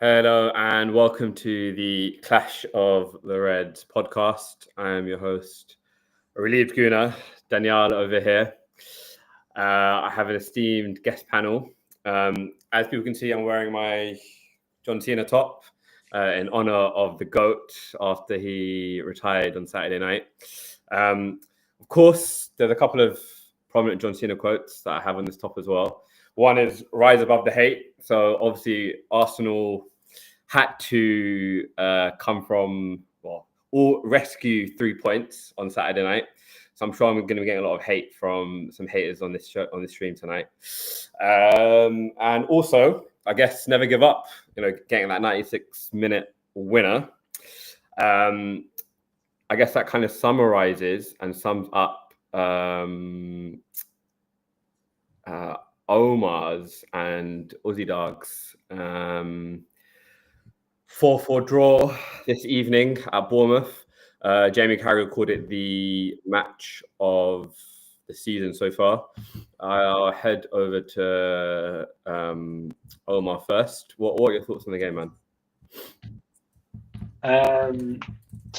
Hello and welcome to the Clash of the Reds podcast. I am your host, Relieved Guna, Danielle over here. I have an esteemed guest panel. As people can see, I'm wearing my John Cena top in honor of the GOAT after he retired on Saturday night. Of course, there's a couple of prominent John Cena quotes that I have on this top as well. One is rise above the hate. So obviously Arsenal had to come from, or rescue 3 points on Saturday night. So I'm sure I'm going to be getting a lot of hate from some haters on this show, on this stream tonight. And also, I guess never give up. Getting that 96-minute winner. I guess that kind of summarizes and sums up Omar's and Aussie Dog's 4-4 draw this evening at Bournemouth. Jamie Carragher called it the match of the season so far. I'll head over to Omar first. What are your thoughts on the game, man? A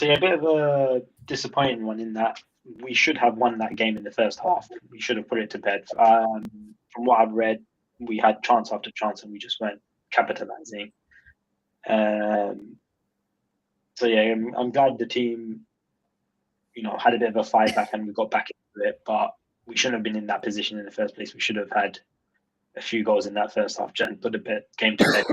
bit of a disappointing one in that we should have won that game in the first half. We should have put it to bed. From what I've read, we had chance after chance and we just weren't capitalizing. I'm glad the team, had a bit of a fight back and we got back into it, but we shouldn't have been in that position in the first place. We should have had a few goals in that first half and put a game to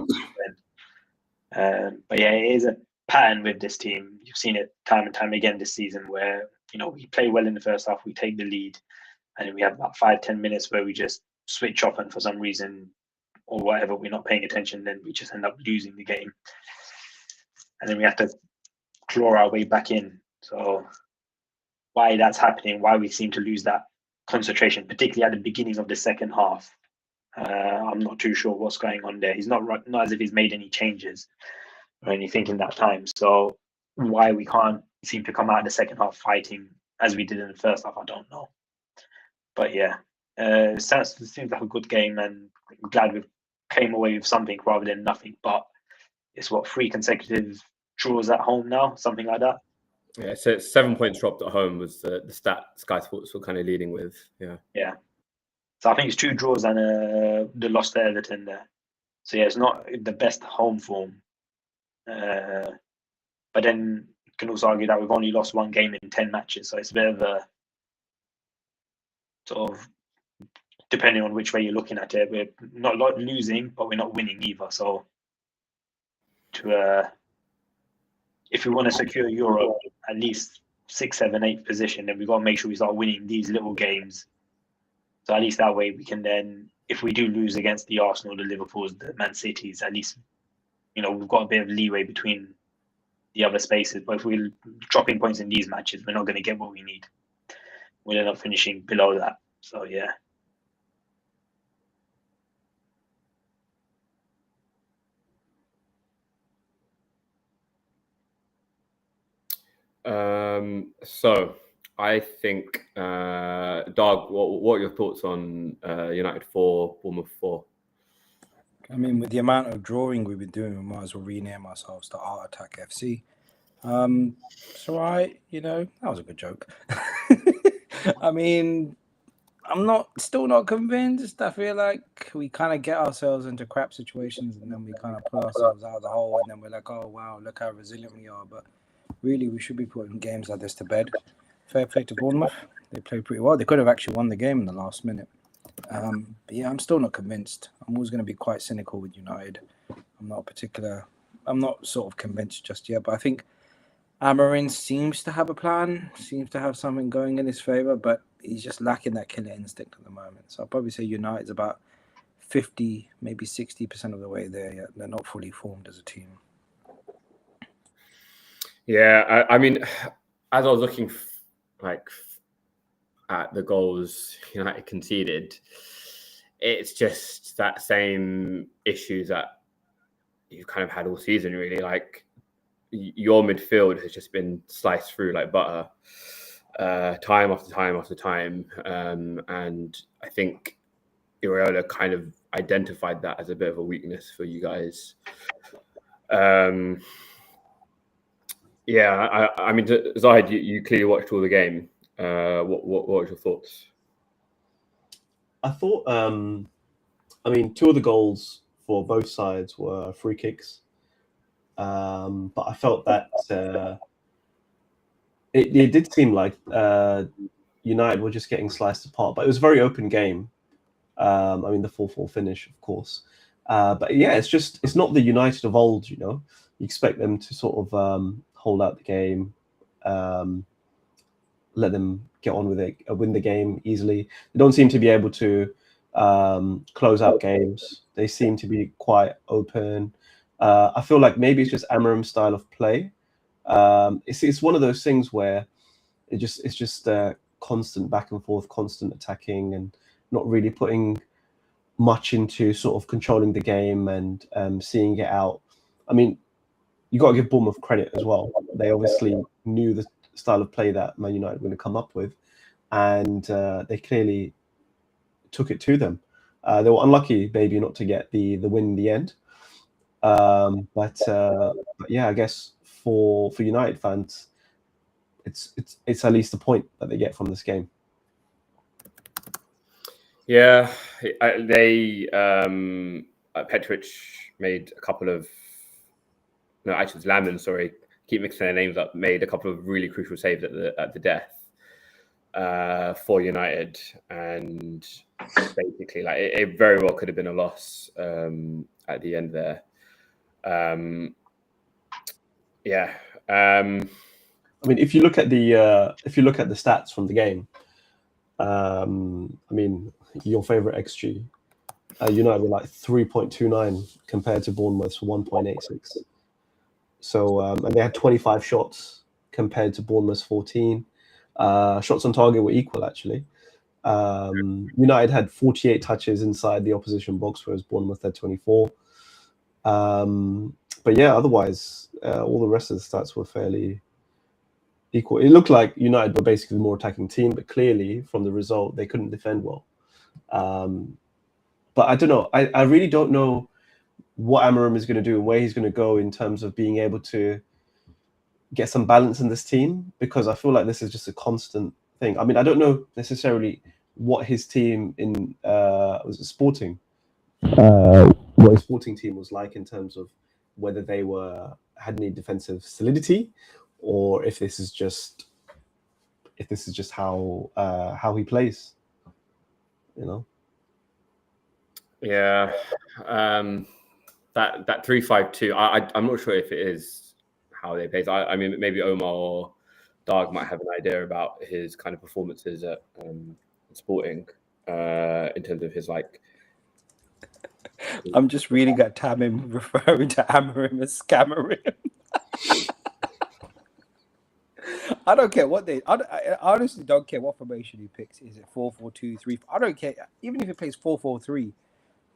bed. It is a pattern with this team. You've seen it time and time again this season where, we play well in the first half, we take the lead, and then we have about 5-10 minutes where we just switch off and for some reason or whatever, we're not paying attention, then we just end up losing the game. And then we have to claw our way back in. So why that's happening, why we seem to lose that concentration, particularly at the beginning of the second half, I'm not too sure what's going on there. He's not as if he's made any changes or anything in that time. So why we can't seem to come out in the second half fighting as we did in the first half, I don't know. But it seems like a good game, and I'm glad we came away with something rather than nothing. But it's 3 consecutive draws at home now, something like that. Yeah, so it's 7 points dropped at home was the stat Sky Sports were kind of leading with. Yeah. So I think it's 2 draws and the loss to Everton there. So it's not the best home form. But then you can also argue that we've only lost 1 game in 10 matches. So it's a bit of a sort of, depending on which way you're looking at it, we're not losing, but we're not winning either. So if we want to secure Europe, at least 6th, 7th, 8th position, then we've got to make sure we start winning these little games. So at least that way we can then, if we do lose against the Arsenal, the Liverpools, the Man Cities, at least, we've got a bit of leeway between the other spaces. But if we're dropping points in these matches, we're not going to get what we need. We'll end up finishing below that. So, yeah. So I think, Doug, what are your thoughts on United 4, Bournemouth 4? I mean, with the amount of drawing we've been doing, we might as well rename ourselves to Art Attack FC. So that was a good joke. I mean, I'm still not convinced. I feel like we kind of get ourselves into crap situations and then we kind of pull ourselves out of the hole and then we're like, oh, wow, look how resilient we are. But really, we should be putting games like this to bed. Fair play to Bournemouth. They played pretty well. They could have actually won the game in the last minute. But I'm still not convinced. I'm always going to be quite cynical with United. I'm not sort of convinced just yet, but I think Amarin seems to have a plan, seems to have something going in his favour, but he's just lacking that killer instinct at the moment. So I'll probably say United's about 50, maybe 60% of the way there yet. They're not fully formed as a team. Yeah, I mean, as I was looking at the goals United conceded, it's just that same issues that you've kind of had all season, really. Like, your midfield has just been sliced through like butter, time after time after time, and I think Iraola kind of identified that as a bit of a weakness for you guys. Yeah, I mean, Zahid, you clearly watched all the game. What was your thoughts? I thought, I mean, two of the goals for both sides were free kicks. But I felt that it did seem like United were just getting sliced apart, but it was a very open game. I mean, the 4-4 finish, of course. But yeah, it's not the United of old, you know. You expect them to sort of hold out the game, let them get on with it, win the game easily. They don't seem to be able to close out games. They seem to be quite open. I feel like maybe it's just Amarim's style of play. It's one of those things where it's just constant back and forth, constant attacking, and not really putting much into sort of controlling the game and seeing it out. I mean, you got to give Bournemouth credit as well. They obviously knew the style of play that Man United were going to come up with, and they clearly took it to them. They were unlucky, maybe, not to get the win in the end. But yeah, I guess for United fans, it's at least the point that they get from this game. Yeah, Petric made a couple of actually it's Lammen, sorry, keep mixing their names up. Made a couple of really crucial saves at the death for United, and basically, like it very well could have been a loss at the end there. Yeah. I mean, if you look at the stats from the game, I mean, your favorite XG, United were like 3.29 compared to Bournemouth's 1.86. So, and they had 25 shots compared to Bournemouth's 14. Shots on target were equal, actually. United had 48 touches inside the opposition box, whereas Bournemouth had 24. But yeah, otherwise, all the rest of the stats were fairly equal. It looked like United were basically the more attacking team, but clearly from the result, they couldn't defend well. But I don't know. I really don't know what Amarim is going to do and where he's going to go in terms of being able to get some balance in this team, because I feel like this is just a constant thing. I mean, I don't know necessarily what his team in was it Sporting, what his Sporting team was like in terms of whether they had any defensive solidity, or if this is just how he plays, you know. Yeah, that 3-5-2. I'm not sure if it is how they play. I mean, maybe Omar or Darg might have an idea about his kind of performances at Sporting in terms of his like. I'm just reading at Tamim referring to Amarim as Scamarim. I don't care what I honestly don't care what formation he picks. Is it 4-4-2-3? I don't care. Even if he plays 4-4-3,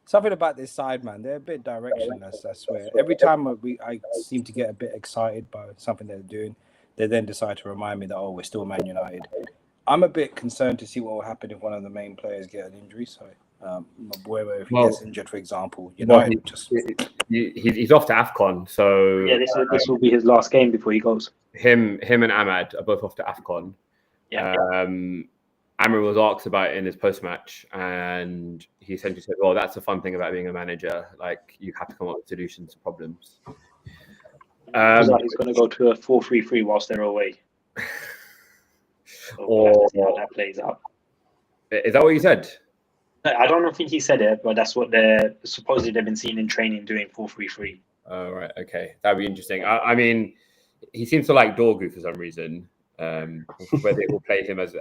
something about this side, man, they're a bit directionless, I swear. Every time I seem to get a bit excited by something they're doing, they then decide to remind me that, we're still Man United. I'm a bit concerned to see what will happen if one of the main players get an injury. So, if he gets injured, for example, United he's off to AFCON. So yeah, this will be his last game before he goes. Him and Ahmad are both off to AFCON. Yeah. Amir was asked about it in his post-match, and he essentially said, well, that's the fun thing about being a manager. Like, you have to come up with solutions to problems. He's going to go to a 4-3-3 whilst they're away. So we'll have to see how that plays out. Is that what you said? I don't think he said it, but that's what they're supposedly they've been seen in training doing 4-3-3. Oh, right. Okay. That'd be interesting. I mean, he seems to like Dorgu for some reason, where they will play him as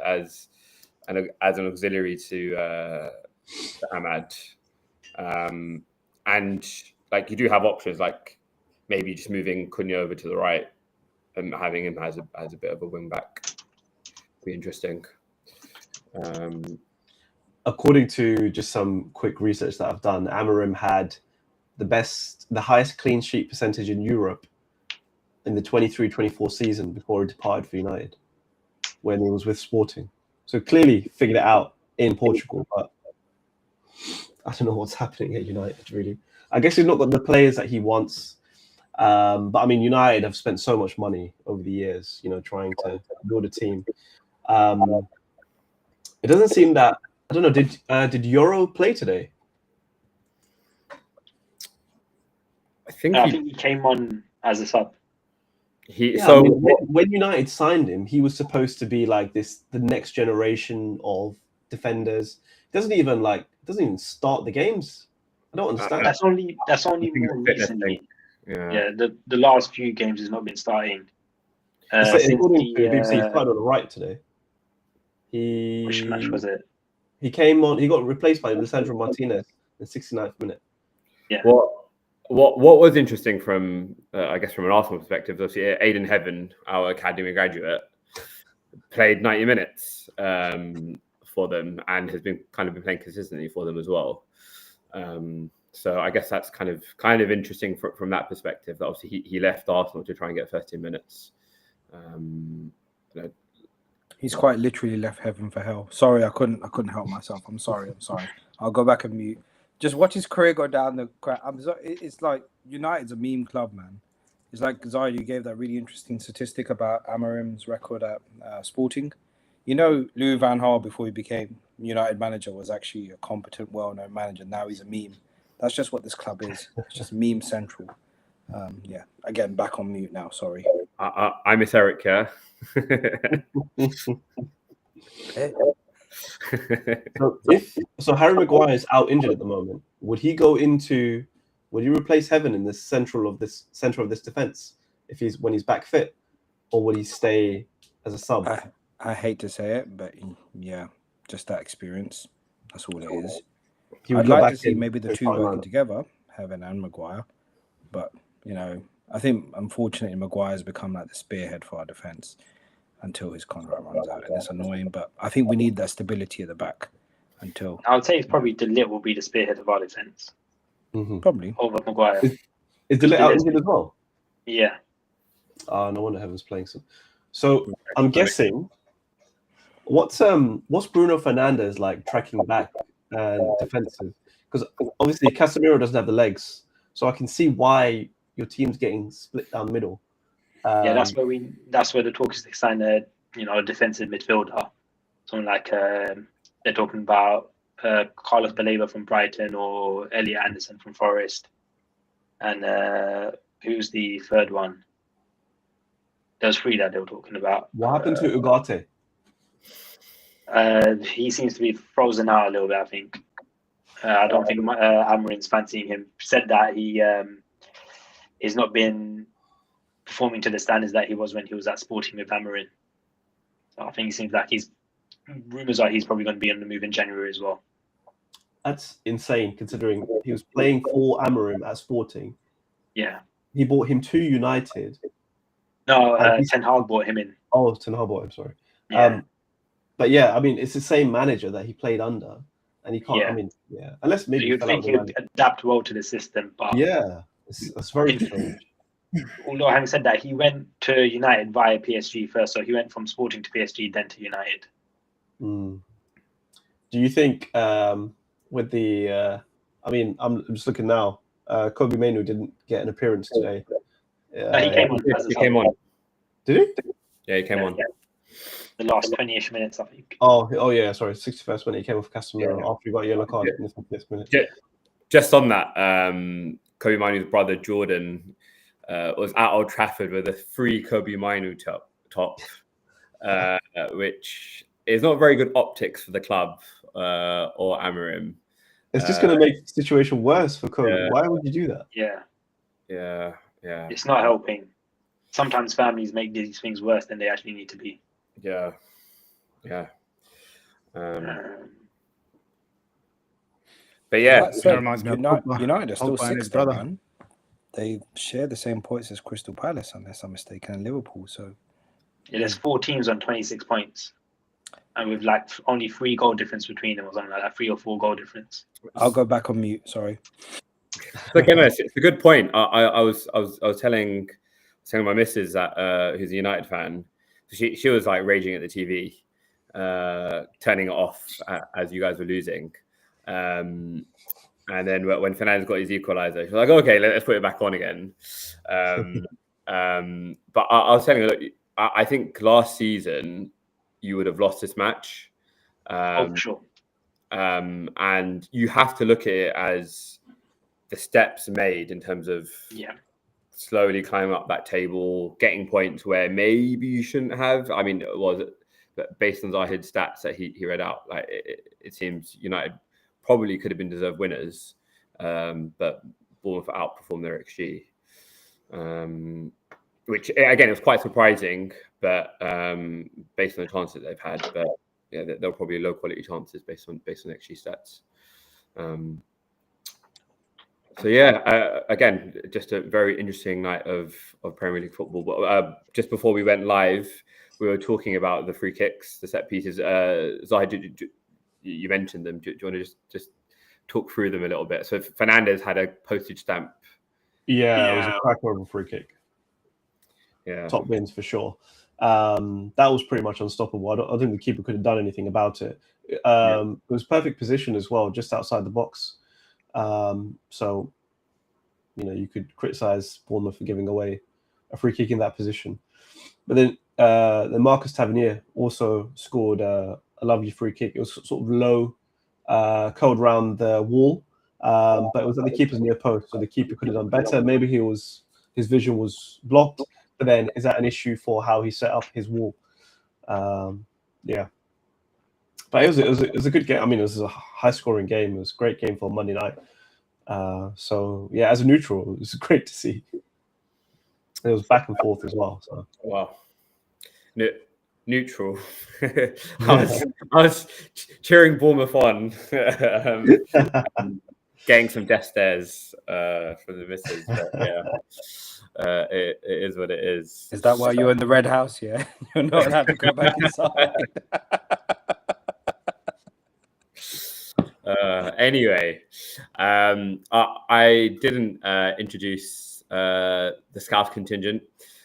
an auxiliary to Ahmad. And like, you do have options, like maybe just moving Cunha over to the right and having him as a bit of a wing back. Be interesting. According to just some quick research that I've done, Amarim had the highest clean sheet percentage in Europe in the 23-24 season before he departed for United, when he was with Sporting. So clearly figured it out in Portugal, but I don't know what's happening at United, really. I guess he's not got the players that he wants. But I mean, United have spent so much money over the years, trying to build a team. It doesn't seem that. I don't know. Did Euro play today? I think he came on as a sub. I mean, when United signed him, he was supposed to be like the next generation of defenders. He doesn't even start the games. I don't understand. That's only more recently. Yeah, the last few games has not been starting. According to BBC, he started on the right today. Which match was it? He came on. He got replaced by Lisandro Martinez in the 69th minute. Yeah. What was interesting from I guess from an Arsenal perspective, obviously Aiden Heaven, our academy graduate, played 90 minutes for them and has been playing consistently for them as well. So I guess that's kind of interesting from that perspective. That obviously he left Arsenal to try and get 13 minutes. He's quite literally left heaven for hell. Sorry, I couldn't help myself. I'm sorry. I'll go back and mute. Just watch his career go down the crack. It's like United's a meme club, man. It's like Zara, you gave that really interesting statistic about Amarim's record at Sporting. Louis van Gaal, before he became United manager, was actually a competent, well-known manager. Now he's a meme. That's just what this club is. It's just meme central. Yeah. Again, back on mute now. Sorry. I miss Eric, yeah. So Harry Maguire is out injured at the moment. Would he replace Heaven in the center of this defense when he's back fit, or would he stay as a sub? I hate to say it, but yeah, just that experience. That's all it is. I'd like to see maybe the two working together, Heaven and Maguire, but I think unfortunately Maguire's become like the spearhead for our defense until his contract runs out, and it's annoying. But I think we need that stability at the back until. I would say it's probably De Ligt will be the spearhead of our defense. Mm-hmm. Probably over Maguire. Is De Ligt out injured as well? Yeah. No wonder Heaven's playing some. So I'm guessing. What's Bruno Fernandes like tracking back defensive? Because obviously Casemiro doesn't have the legs, so I can see why your team's getting split down the middle. That's where the talk is to sign a defensive midfielder. Someone like they're talking about Carlos Baleba from Brighton or Elliot Anderson from Forest, and who's the third one? There's three that they were talking about. What happened to Ugarte? He seems to be frozen out a little bit, I think. I don't think Amarin's fancying him. Said that he has not been performing to the standards that he was when he was at Sporting with Amarin. So I think it seems like rumours are he's probably going to be on the move in January as well. That's insane, considering he was playing for Amarin at Sporting. Yeah. He bought him to United. No, Ten Hag bought him in. Oh, Ten Hag bought him, sorry. Yeah. But yeah, I mean, it's the same manager that he played under, and he can't. Yeah. I mean, yeah, unless maybe you'd think he would adapt well to the system, but yeah, that's very strange. Although having said that, he went to United via PSG first, so he went from Sporting to PSG, then to United. Do you think with the? I mean, I'm just looking now. Kobe Mainoo didn't get an appearance today. He came on. He came on. Did he? Yeah, he came on. Yeah. The last 20-ish minutes, I think. Oh yeah, sorry. 61st minute, he came off Casemiro after he got a yellow card in the 50th minute. Just on that, Kobe Mainoo's brother Jordan was at Old Trafford with a free Kobe Mainoo top, which is not very good optics for the club or Amarim. It's just going to make the situation worse for Kobe. Yeah. Why would you do that? Yeah. It's not helping. Sometimes families make these things worse than they actually need to be. Yeah. But yeah, that reminds me of United are still sixth, man. They share the same points as Crystal Palace, unless I'm mistaken, and Liverpool. So there's 4 teams on 26 points, and with like only 3 goal difference between them, or something like that, 3 or 4 goal difference. I'll go back on mute. Sorry. Okay, no, it's a good point. I was telling my missus that who's a United fan. She was like raging at the TV, turning it off as you guys were losing. And then when Fernandes got his equaliser, she was like, okay, let's put it back on again. But I was telling you, look, I think last season you would have lost this match. For sure. And you have to look at it as the steps made in terms of slowly climbing up that table, getting points where maybe you shouldn't have. I mean, but based on Zahid's stats that he read out, like it seems United probably could have been deserved winners, but Bournemouth outperformed their XG, which again, it was quite surprising, but based on the chances they've had, but yeah, they're probably low quality chances based on XG stats. So yeah, again, just a very interesting night of Premier League football. But just before we went live, we were talking about the free kicks, the set pieces. Zahid, you mentioned them. Do you want to just talk through them a little bit? So Fernandes had a postage stamp. Yeah, it was a cracker of a free kick. Yeah, top wins for sure. That was pretty much unstoppable. I don't think the keeper could have done anything about it. It was perfect position as well, just outside the box. So, you could criticize Bournemouth for giving away a free kick in that position. But then Marcus Tavernier also scored a lovely free kick. It was sort of low, curled around the wall, but it was at the keeper's near post, so the keeper could have done better. Maybe his vision was blocked, but then is that an issue for how he set up his wall? Yeah. But it was a good game. I mean, it was a high-scoring game. It was a great game for Monday night. So yeah, as a neutral, it was great to see. It was back and forth as well. So wow, neutral. I was cheering Bournemouth on, getting some death stares from the missus. But yeah, it is what it is. Is that why you're in the red house? Yeah, you're not allowed to go back inside. Anyway, I didn't introduce the Scout contingent.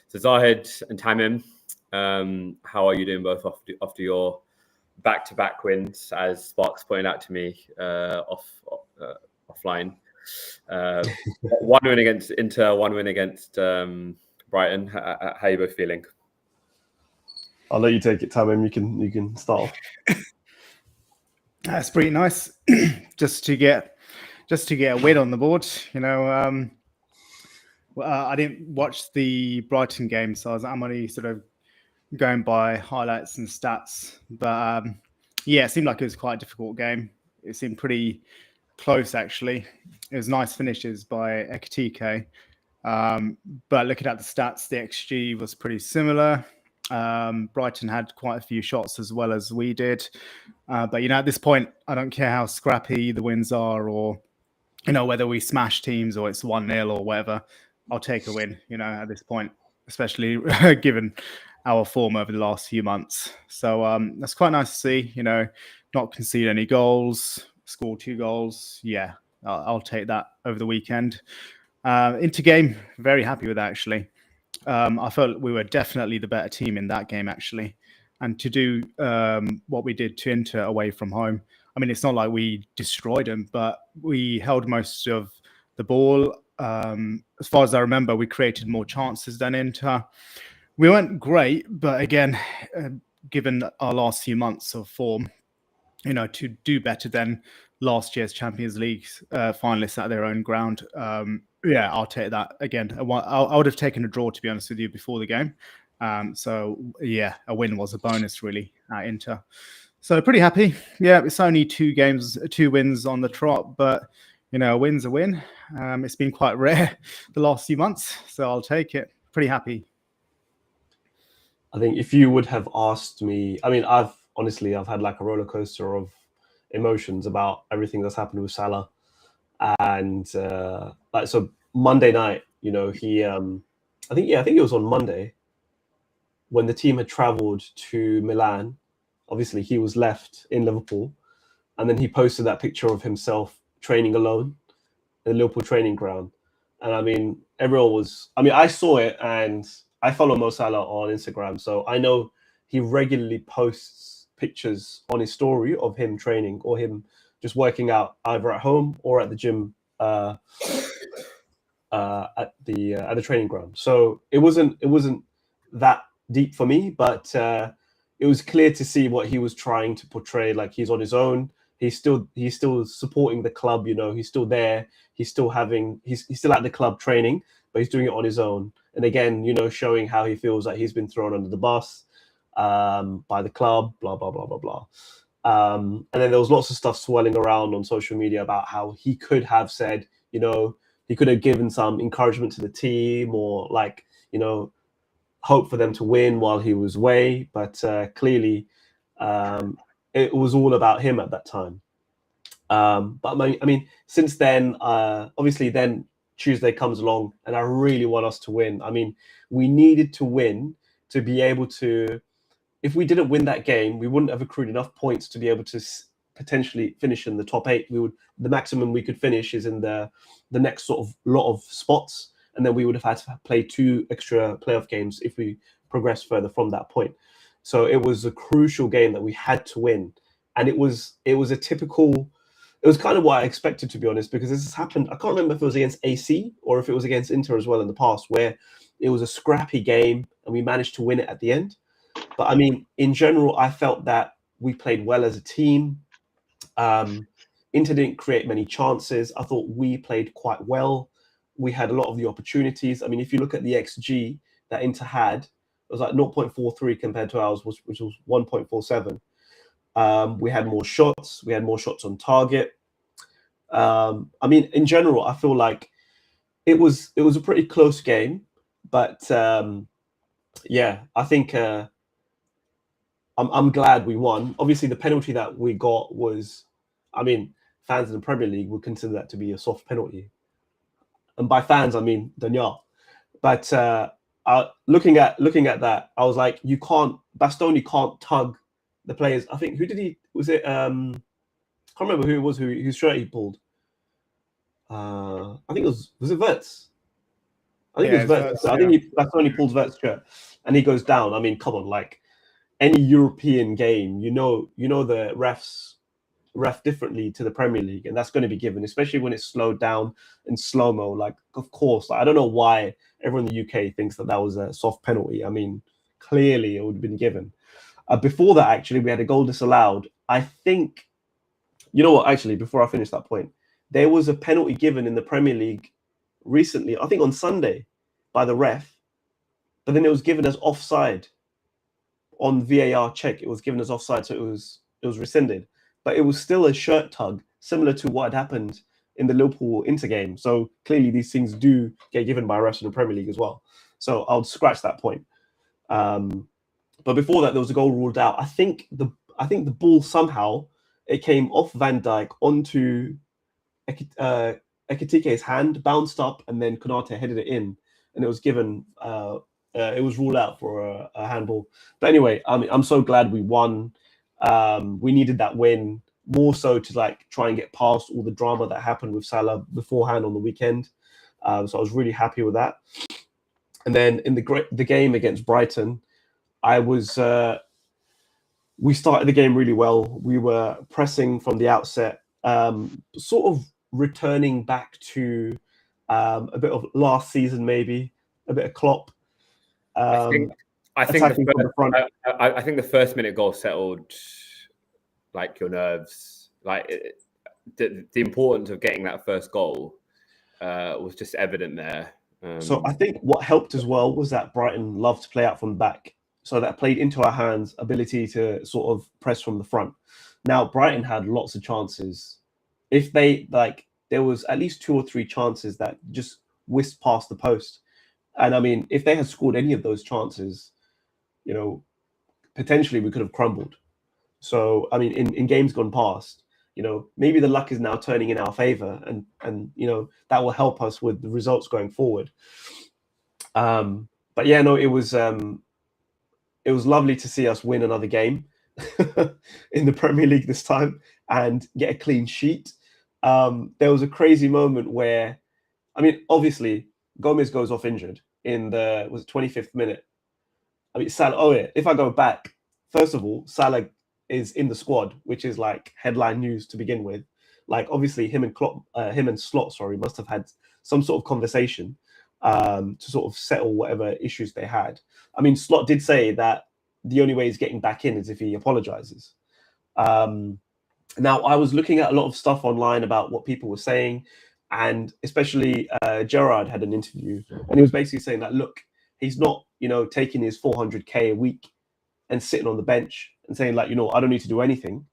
So Zahid and Tamim, how are you doing both after your back-to-back wins, as Sparks pointed out to me offline? One win against Inter, one win against Brighton. How are you both feeling? I'll let you take it, Tamim. You can start off. That's pretty nice, just to get a win on the board. I didn't watch the Brighton game, so I'm only sort of going by highlights and stats. But yeah, it seemed like it was quite a difficult game. It seemed pretty close, actually. It was nice finishes by Ekitike. But looking at the stats, the XG was pretty similar. Brighton had quite a few shots as well as we did. But, at this point, I don't care how scrappy the wins are or, whether we smash teams or it's 1-0 or whatever. I'll take a win, at this point, especially given our form over the last few months. So that's quite nice to see, not concede any goals, score 2 goals. Yeah, I'll take that over the weekend. Into game, very happy with that, actually. I felt we were definitely the better team in that game, actually. And to do what we did to Inter away from home, I mean, it's not like we destroyed them, but we held most of the ball. As far as I remember, we created more chances than Inter. We weren't great, but again, given our last few months of form, to do better than last year's Champions League finalists at their own ground, yeah, I'll take that again. I would have taken a draw, to be honest with you, before the game. So yeah, a win was a bonus really at Inter. So pretty happy. Yeah, it's only 2 wins on the trot, but a win's a win. It's been quite rare the last few months, so I'll take it. Pretty happy. I think if you would have asked me, I mean, I've had like a roller coaster of emotions about everything that's happened with Salah. And so Monday night, he I think it was on Monday when the team had traveled to Milan. Obviously, he was left in Liverpool, and then he posted that picture of himself training alone in the Liverpool training ground. And I mean, I saw it, and I follow Mo Salah on Instagram, so I know he regularly posts pictures on his story of him training or him just working out either at home or at the gym at the training ground. So it wasn't that deep for me, but it was clear to see what he was trying to portray. Like, he's on his own. He's still supporting the club. You know, he's still there. He's still at the club training, but he's doing it on his own. And again, you know, showing how he feels like he's been thrown under the bus by the club. Blah blah blah blah blah. And then there was lots of stuff swirling around on social media about how he could have said, you know, he could have given some encouragement to the team, or like, you know, hope for them to win while he was away. But clearly, it was all about him at that time. But I mean, since then, obviously, then Tuesday comes along, and I really want us to win. I mean, we needed to win to be able to. If we didn't win that game, we wouldn't have accrued enough points to be able to potentially finish in the top 8. The maximum we could finish is in the next sort of lot of spots, and then we would have had to play 2 extra playoff games if we progress further from that point. So it was a crucial game that we had to win, and it was a typical. It was kind of what I expected, to be honest, because this has happened. I can't remember if it was against AC or if it was against Inter as well in the past, where it was a scrappy game and we managed to win it at the end. But I mean, in general, I felt that we played well as a team. Inter didn't create many chances. I thought we played quite well. We had a lot of the opportunities. I mean, if you look at the XG that Inter had, it was like 0.43 compared to ours, which was 1.47. We had more shots. We had more shots on target. I mean, in general, I feel like it was a pretty close game. But yeah, I think I'm glad we won. Obviously, the penalty that we got was, I mean, fans in the Premier League would consider that to be a soft penalty. And by fans, I mean Daniel. But looking at that, I was like, Bastoni can't tug the players. I think, was it? I can't remember who it was, whose shirt he pulled. I think was it Wirtz? I think it was Wirtz. I think Bastoni pulls Wirtz's shirt and he goes down. I mean, come on, like any European game, you know the refs ref differently to the Premier League, and that's going to be given, especially when it's slowed down in slow-mo. Like, of course, I don't know why everyone in the UK thinks that was a soft penalty. I mean, clearly it would have been given. Before that, actually, we had a goal disallowed. I think, you know what, actually, before I finish that point, there was a penalty given in the Premier League recently, I think on Sunday, by the ref, but then it was given as offside. On VAR check, it was given as offside, so it was rescinded. But it was still a shirt tug, similar to what had happened in the Liverpool Inter game. So clearly these things do get given by refs in the Premier League as well. So I'll scratch that point. But before that, there was a goal ruled out. I think the ball somehow, it came off Van Dijk onto Ekitike's hand, bounced up, and then Konate headed it in, and it was given. It was ruled out for a handball. But anyway, I mean, I'm so glad we won. We needed that win more so to like try and get past all the drama that happened with Salah beforehand on the weekend. So I was really happy with that. And then in the game against Brighton, we started the game really well. We were pressing from the outset, sort of returning back to a bit of last season, maybe a bit of Klopp. I think the first minute goal settled like your nerves. Like the importance of getting that first goal was just evident there. So I think what helped as well was that Brighton loved to play out from the back. So that played into our hands, ability to sort of press from the front. Now, Brighton had lots of chances. If there was at least 2 or 3 chances that just whisked past the post. And I mean, if they had scored any of those chances, you know, potentially we could have crumbled. So, I mean, in games gone past, you know, maybe the luck is now turning in our favor, and you know, that will help us with the results going forward. But yeah, no, it was lovely to see us win another game in the Premier League this time and get a clean sheet. There was a crazy moment where, I mean, obviously Gomez goes off injured in the 25th minute. I mean, Salah. Oh yeah, if I go back, first of all, Salah is in the squad, which is like headline news to begin with. Like obviously him and Slot, must have had some sort of conversation to sort of settle whatever issues they had. I mean, Slot did say that the only way he's getting back in is if he apologizes. Now, I was looking at a lot of stuff online about what people were saying, and especially Gerard had an interview, and he was basically saying that, look, he's not, taking his 400k a week and sitting on the bench and saying like, I don't need to do anything.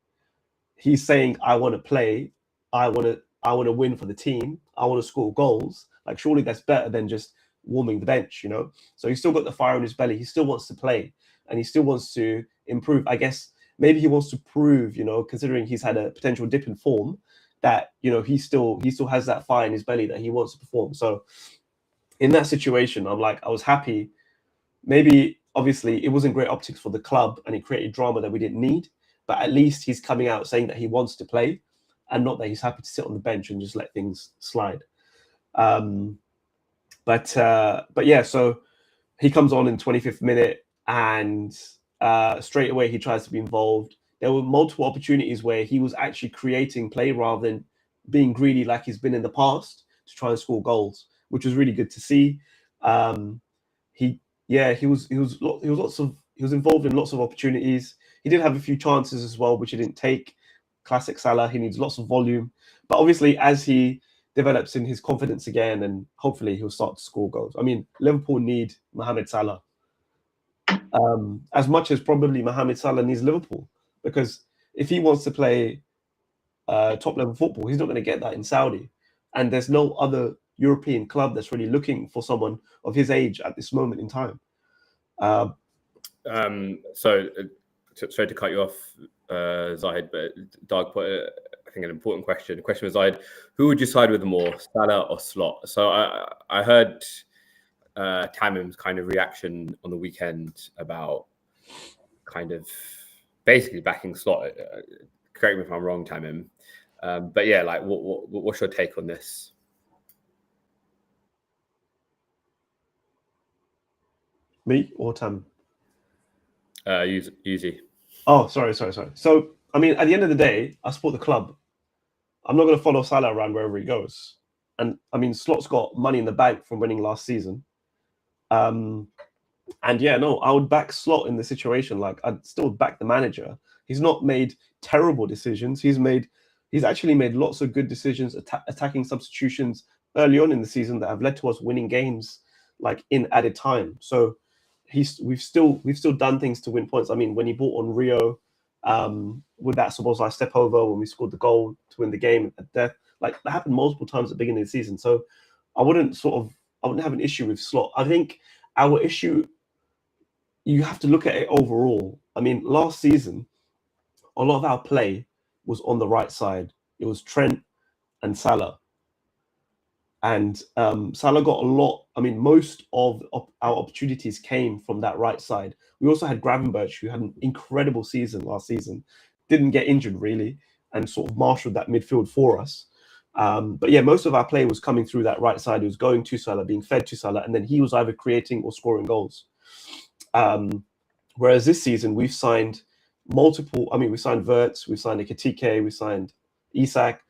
He's saying, I want to play, I want to win for the team, I want to score goals. Like, surely that's better than just warming the bench, So he's still got the fire in his belly. He still wants to play, and he still wants to improve. I guess maybe he wants to prove, considering he's had a potential dip in form, that he still has that fire in his belly that he wants to perform. So in that situation, I'm like, I was happy. Maybe obviously it wasn't great optics for the club, and it created drama that we didn't need. But at least he's coming out saying that he wants to play, and not that he's happy to sit on the bench and just let things slide. But yeah, so he comes on in 25th minute, and straight away he tries to be involved. There were multiple opportunities where he was actually creating play rather than being greedy like he's been in the past to try and score goals, which was really good to see. He was involved in lots of opportunities. He did have a few chances as well, which he didn't take. Classic Salah. He needs lots of volume, but obviously as he develops in his confidence again, and hopefully he'll start to score goals. I mean, Liverpool need Mohamed Salah as much as probably Mohamed Salah needs Liverpool, because if he wants to play top level football, he's not going to get that in Saudi, and there's no other European club that's really looking for someone of his age at this moment in time. Sorry to cut you off, Zahid, but Doug put, I think, an important question. The question was, Zahid, who would you side with more, Salah or Slot? So I heard Tamim's kind of reaction on the weekend about kind of basically backing Slot. Correct me if I'm wrong, Tamim. But yeah, like, what's your take on this? Me or Tam? Uzi. Oh, sorry. So, I mean, at the end of the day, I support the club. I'm not going to follow Salah around wherever he goes. And I mean, Slot's got money in the bank from winning last season. And yeah, no, I would back Slot in the situation. Like, I'd still back the manager. He's not made terrible decisions. He's actually made lots of good decisions, attacking substitutions early on in the season that have led to us winning games like in added time. So we've still done things to win points. I mean, when he brought on Rio with that Szoboszlai step over, when we scored the goal to win the game at death, like that happened multiple times at the beginning of the season. So I wouldn't have an issue with Slot. I think our issue, you have to look at it overall. I mean, last season, a lot of our play was on the right side. It was Trent and Salah. And Salah got a lot. I mean, most of our opportunities came from that right side. We also had Gravenberch, who had an incredible season last season, didn't get injured really, and sort of marshaled that midfield for us. But yeah, most of our play was coming through that right side. It was going to Salah, being fed to Salah, and then he was either creating or scoring goals. Whereas this season, we've signed multiple. I mean, we signed Wirtz, we signed Ekitike, we signed Isak,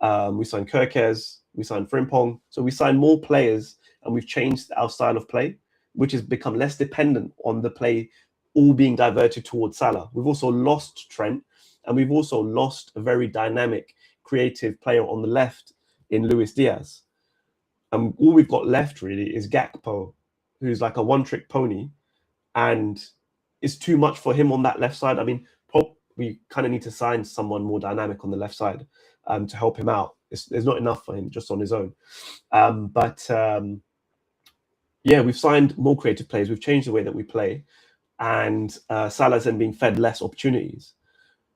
we signed Kerkez, we signed Frimpong. So we signed more players, and we've changed our style of play, which has become less dependent on the play all being diverted towards Salah. We've also lost Trent, and we've also lost a very dynamic, creative player on the left in Luis Diaz. And all we've got left really is Gakpo, who's like a one-trick pony, and it's too much for him on that left side. I mean, we kind of need to sign someone more dynamic on the left side to help him out. There's not enough for him just on his own. Yeah, we've signed more creative players. We've changed the way that we play, and Salah's then being fed less opportunities.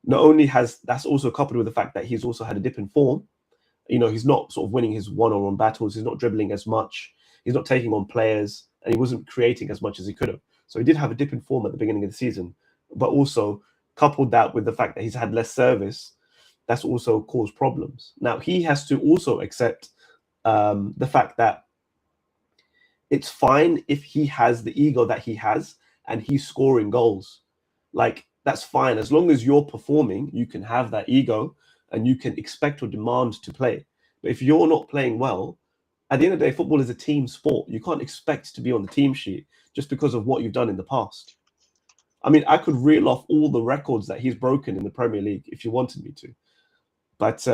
Not only has that's also coupled with the fact that he's also had a dip in form. You know, he's not sort of winning his one-on-one battles. He's not dribbling as much. He's not taking on players, and he wasn't creating as much as he could have. So he did have a dip in form at the beginning of the season, but also coupled that with the fact that he's had less service, that's also caused problems. Now he has to also accept the fact that it's fine if he has the ego that he has and he's scoring goals. Like, that's fine. As long as you're performing, you can have that ego and you can expect or demand to play. But if you're not playing well, at the end of the day, football is a team sport. You can't expect to be on the team sheet just because of what you've done in the past. I mean, I could reel off all the records that he's broken in the Premier League if you wanted me to. But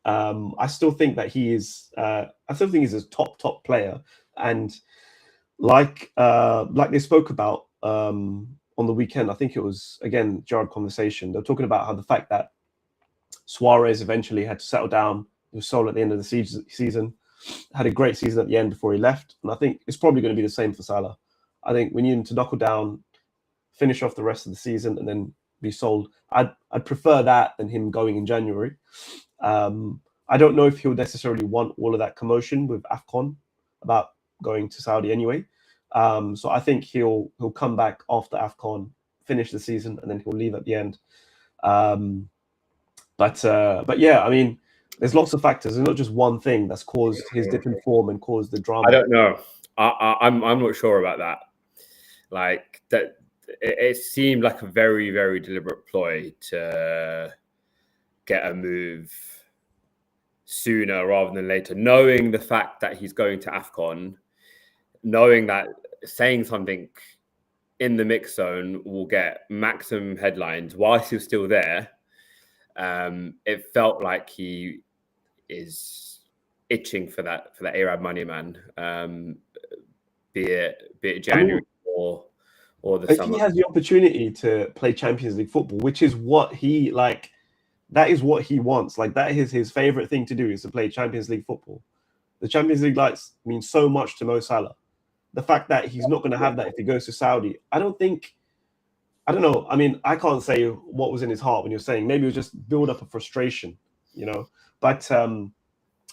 I still think that he is. I still think he's a top player, and like they spoke about on the weekend. I think it was again Gerard conversation. They're talking about how the fact that Suarez eventually had to settle down. He was sold at the end of the season. Had a great season at the end before he left, and I think it's probably going to be the same for Salah. I think we need him to knuckle down, finish off the rest of the season, and then be sold. I'd prefer that than him going in January. I don't know if he'll necessarily want all of that commotion with AFCON about going to Saudi anyway. So I think he'll come back after AFCON, finish the season, and then he'll leave at the end. But yeah, I mean, there's lots of factors. There's not just one thing that's caused his dip in form and caused the drama. I don't know. I'm not sure about that. Like that, it seemed like a very, very deliberate ploy to get a move sooner rather than later, knowing the fact that he's going to AFCON, knowing that saying something in the mix zone will get maximum headlines whilst he's still there. It felt like he is itching for that Arab money, man. Be it January or the summer. He has the opportunity to play Champions League football, which is what he like. That is what he wants. Like that is his favorite thing to do, is to play Champions League football. The Champions League lights mean so much to Mo Salah. The fact that he's not going to have that if he goes to Saudi, I don't know. I mean, I can't say what was in his heart when you're saying maybe it was just build up a frustration, you know. But I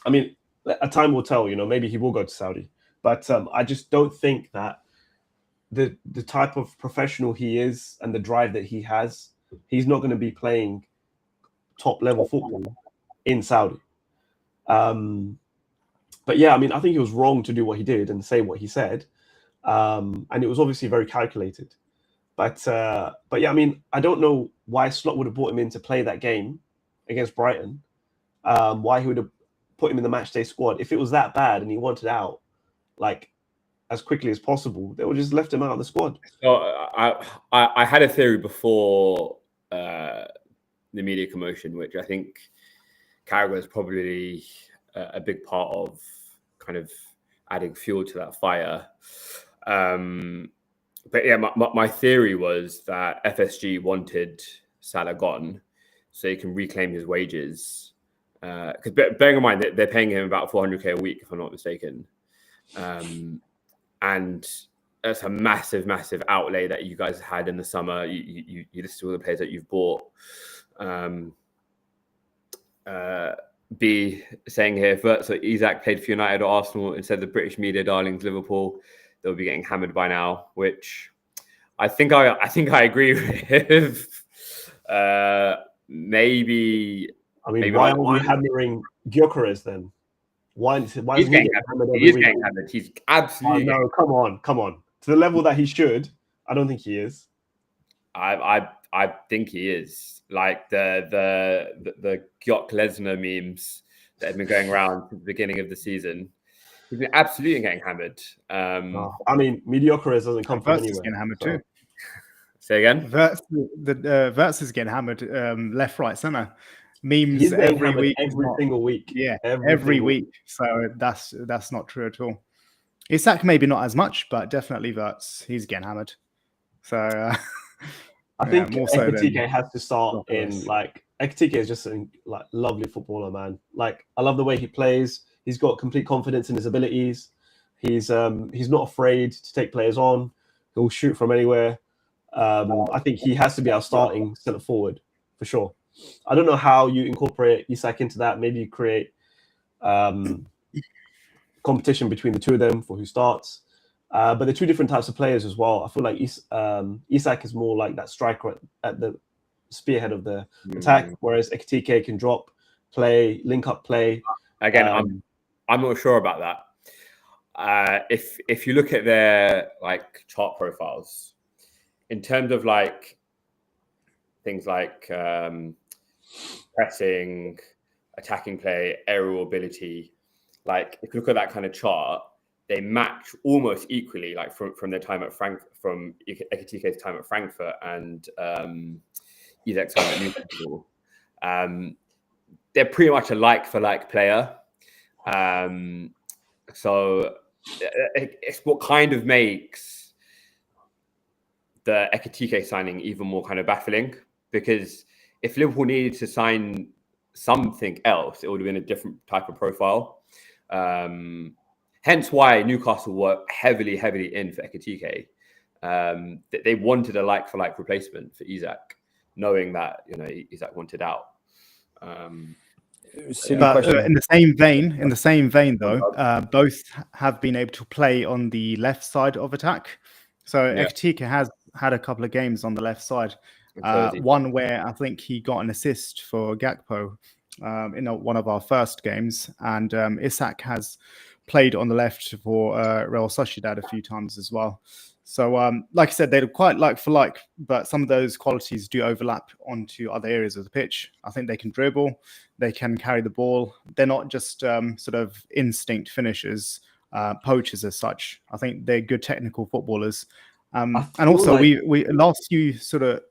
mean, a time will tell. You know, maybe he will go to Saudi. But I just don't think that the type of professional he is and the drive that he has, he's not going to be playing top level football in Saudi. But yeah, I mean, I think he was wrong to do what he did and say what he said, and it was obviously very calculated. But yeah, I mean, I don't know why Slot would have brought him in to play that game against Brighton. Why he would have put him in the matchday squad if it was that bad and he wanted out, like as quickly as possible. They would just left him out of the squad. So I had a theory before the media commotion, which I think Carragher is probably a big part of kind of adding fuel to that fire. But yeah, my theory was that FSG wanted Salah gone so he can reclaim his wages. Because bearing in mind that they're paying him about 400k a week, if I'm not mistaken. And that's a massive, massive outlay that you guys had in the summer. You listed all the players that you've bought. B saying here, so Isak played for United or Arsenal instead of the British media darlings Liverpool, they'll be getting hammered by now, which I think I agree with. Maybe. I mean, why are we hammering Gyökeres then? Why is he getting hammered every week? He's getting hammered. He's absolutely. No, come on. To the level that he should, I don't think he is. I think he is. Like the Gyök Lesnar memes that have been going around since the beginning of the season. He's been absolutely getting hammered. I mean, Mediocres doesn't come from anywhere. Getting hammered too. Say again. Verts is getting hammered left, right, center. Memes every week, single week. Yeah, every week. So that's not true at all. Isak maybe not as much, but definitely Verts. He's getting hammered. So I think Ekitike has to start in like Ekitike is just a lovely footballer, man. Like I love the way he plays. He's got complete confidence in his abilities. He's not afraid to take players on. He'll shoot from anywhere. I think he has to be our starting centre forward for sure. I don't know how you incorporate Isak into that. Maybe you create competition between the two of them for who starts. But they're two different types of players as well. I feel like Isak is more like that striker at the spearhead of the attack, whereas Ekitike can drop, play, link up play. Again, I'm not sure about that. If you look at their like chart profiles, in terms of like things like pressing, attacking play, aerial ability, like if you look at that kind of chart, they match almost equally, like from their time at from Ekitike's time at Frankfurt and Isak's time at Newcastle. They're pretty much a like for like player. So it's what kind of makes the Ekitike signing even more kind of baffling, because if Liverpool needed to sign something else, it would have been a different type of profile. Hence why Newcastle were heavily in for Ekitike. They wanted a like for like replacement for Isak, knowing that Isak wanted out. But in the same vein, though, both have been able to play on the left side of attack. So Ekitike has had a couple of games on the left side. One where I think he got an assist for Gakpo in one of our first games, and Isak has played on the left for Real Sociedad a few times as well. So, like I said, they're quite like for like, but some of those qualities do overlap onto other areas of the pitch. I think they can dribble, they can carry the ball. They're not just sort of instinct finishers, poachers as such. I think they're good technical footballers. And also, we last few sort of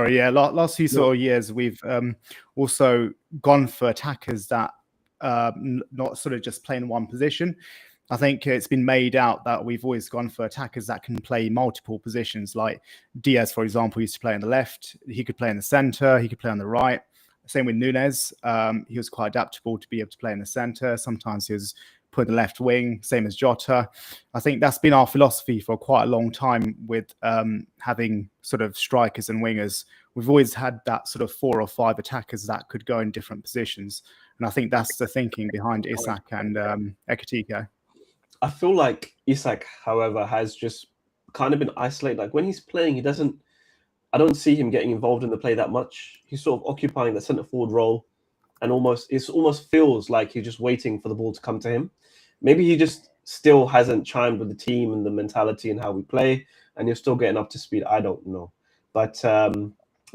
years, we've also gone for attackers that not sort of just play in one position. I think it's been made out that we've always gone for attackers that can play multiple positions. Like Diaz, for example, used to play on the left. He could play in the center. He could play on the right. Same with Nunez. He was quite adaptable to be able to play in the center. Sometimes he was put in the left wing, same as Jota. I think that's been our philosophy for quite a long time with having sort of strikers and wingers. We've always had that sort of 4 or 5 attackers that could go in different positions. And I think that's the thinking behind Isak and Ekitike. I feel like Isak, however, has just kind of been isolated. Like when he's playing, I don't see him getting involved in the play that much. He's sort of occupying the centre forward role, and it almost feels like he's just waiting for the ball to come to him. Maybe he just still hasn't chimed with the team and the mentality and how we play, and you're still getting up to speed. I don't know, but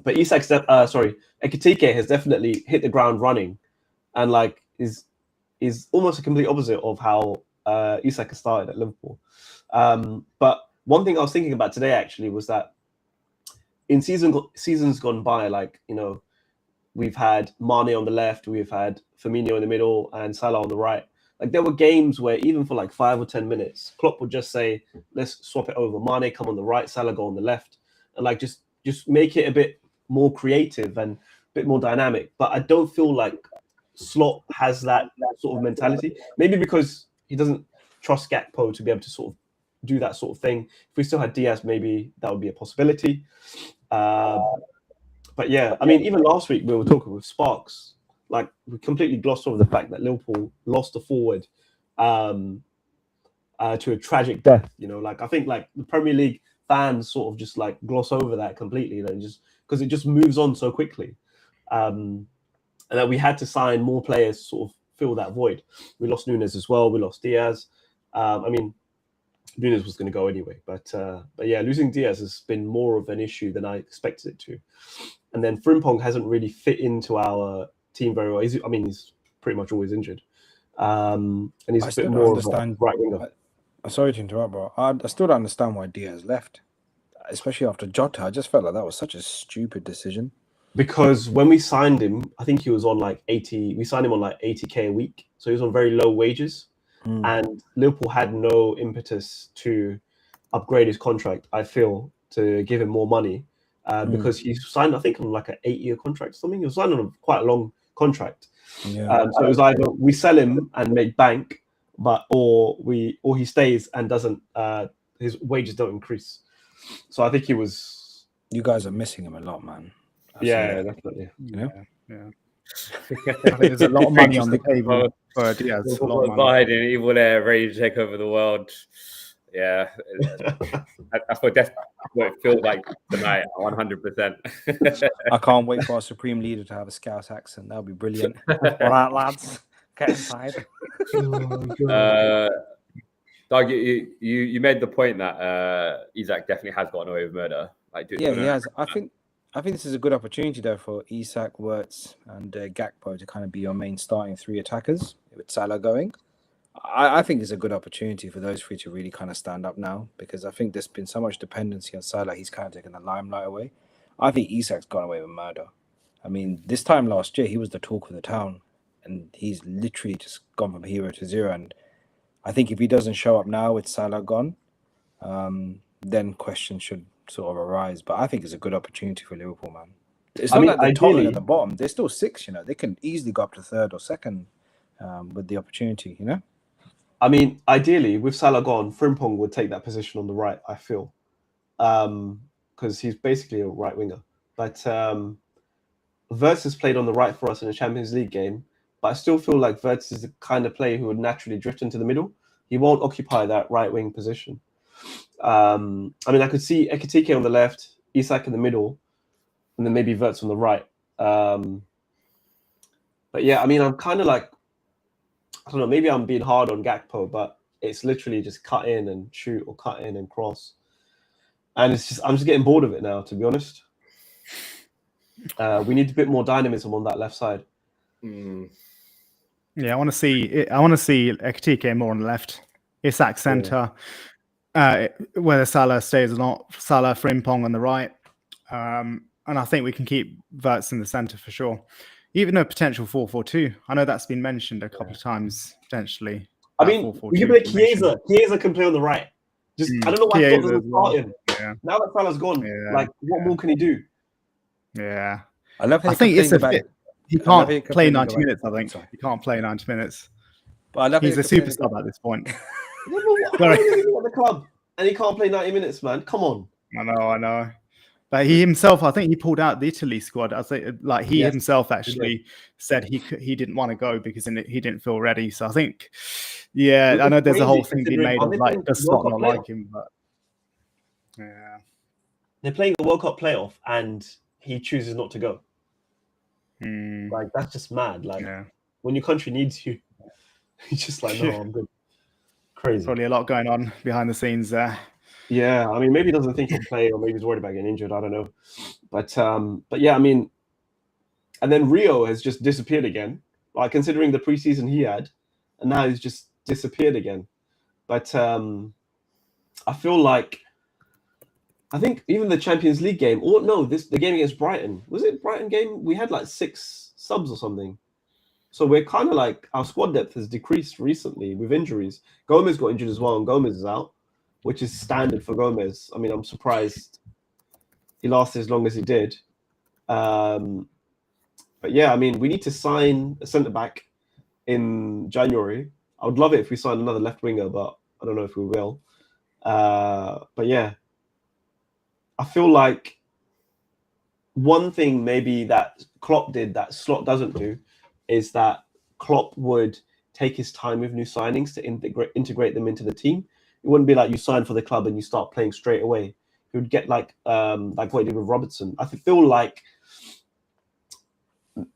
Ekitike has definitely hit the ground running, and like is almost a complete opposite of how Isak has started at Liverpool. But one thing I was thinking about today actually was that in seasons gone by, like, we've had Mane on the left, we've had Firmino in the middle, and Salah on the right. Like there were games where even for like 5 or 10 minutes, Klopp would just say, "Let's swap it over. Mane come on the right, Salah go on the left," and like just make it a bit more creative and a bit more dynamic. But I don't feel like Slot has that sort of mentality. Maybe because he doesn't trust Gakpo to be able to sort of do that sort of thing. If we still had Diaz, maybe that would be a possibility. But yeah, I mean, even last week we were talking with Sparks, like we completely glossed over the fact that Liverpool lost a forward to a tragic death. Like I think like the Premier League fans sort of just like gloss over that completely, just because it just moves on so quickly. And that we had to sign more players to sort of fill that void. We lost Nunez as well. We lost Diaz. I mean, Nunez was going to go anyway, but yeah, losing Diaz has been more of an issue than I expected it to. And then Frimpong hasn't really fit into our team very well. He's pretty much always injured, and he's a bit more of a right winger. Sorry to interrupt, bro. I still don't understand why Diaz left, especially after Jota. I just felt like that was such a stupid decision. Because when we signed him, I think he was on like 80. We signed him on like 80k a week, so he was on very low wages. And Liverpool had no impetus to upgrade his contract, I feel, to give him more money because he signed, I think, on like an 8-year contract or something. He was signed on quite a long contract. Yeah. So it was either we sell him and make bank, or he stays and doesn't. His wages don't increase. So I think he was. You guys are missing him a lot, man. Yeah, definitely. Yeah. I think there's a lot of money on the table for Diaz. A lot of money. And evil there, ready to take over the world. Yeah, that's what it feels like tonight. 100%. I can't wait for our supreme leader to have a Scouse accent. That'll be brilliant. All right, lads, get inside. Doug, you made the point that Isak definitely has gotten away with murder. Like, Yeah, he has. I think this is a good opportunity though for Isak, Wirtz, and Gakpo to kind of be your main starting three attackers with Salah going. I think it's a good opportunity for those three to really kind of stand up now, because I think there's been so much dependency on Salah. He's kind of taken the limelight away. I think Isak's gone away with murder. I mean, this time last year, he was the talk of the town, and he's literally just gone from hero to zero. And I think if he doesn't show up now with Salah gone, then questions should sort of arise. But I think it's a good opportunity for Liverpool, man. It's not like they're tottering at the bottom. They're still six, you know. They can easily go up to third or second with the opportunity, you know. I mean, ideally, with Salah gone, Frimpong would take that position on the right, I feel. Because he's basically a right winger. But Wirtz has played on the right for us in a Champions League game. But I still feel like Wirtz is the kind of player who would naturally drift into the middle. He won't occupy that right wing position. I mean, I could see Ekitike on the left, Isak in the middle, and then maybe Wirtz on the right. But yeah, I mean, I'm kind of like, I don't know, maybe I'm being hard on Gakpo, but it's literally just cut in and shoot or cut in and cross. And it's just, I'm just getting bored of it now, to be honest. We need a bit more dynamism on that left side. Yeah, I want to see Ekitike more on the left, Isak centre, whether Salah stays or not. Salah, Frimpong on the right, and I think we can keep Wirtz in the centre for sure. Even a potential 4-4-2. I know that's been mentioned a couple of times potentially. I mean, we can play Chiesa. Chiesa can play on the right. Just I don't know why Klopp doesn't start him. Yeah. Now that Salah's gone, like what more can he do? Yeah, I think it's a fit. He can't play 90 minutes. I think he can't play 90 minutes. But I love he's a super sub at this point. Sorry, he's at the club and he can't play 90 minutes, man. Come on. I know. But he himself, I think he pulled out the Italy squad. I think, like he himself actually said he didn't want to go because he didn't feel ready. So I think, I know there's a whole thing being made of like does Slot not like him, but they're playing the World Cup playoff and he chooses not to go. Like that's just mad. Like when your country needs you, you're just like, no, I'm good. Crazy. Probably a lot going on behind the scenes there. Yeah, I mean, maybe he doesn't think he'll play, or maybe he's worried about getting injured. I don't know, but yeah, I mean, and then Rio has just disappeared again. Like considering the preseason he had, and now he's just disappeared again. But I feel like I think even the Champions League game, or no, the game against Brighton, was it Brighton game? We had like 6 subs or something. So we're kind of like our squad depth has decreased recently with injuries. Gomez got injured as well, and Gomez is out, which is standard for Gomez. I mean, I'm surprised he lasted as long as he did. But yeah, I mean, we need to sign a centre-back in January. I would love it if we signed another left winger, but I don't know if we will. But yeah, I feel like one thing maybe that Klopp did that Slot doesn't do is that Klopp would take his time with new signings to integrate them into the team. It wouldn't be like you sign for the club and you start playing straight away. He would get like what he did with Robertson. I feel like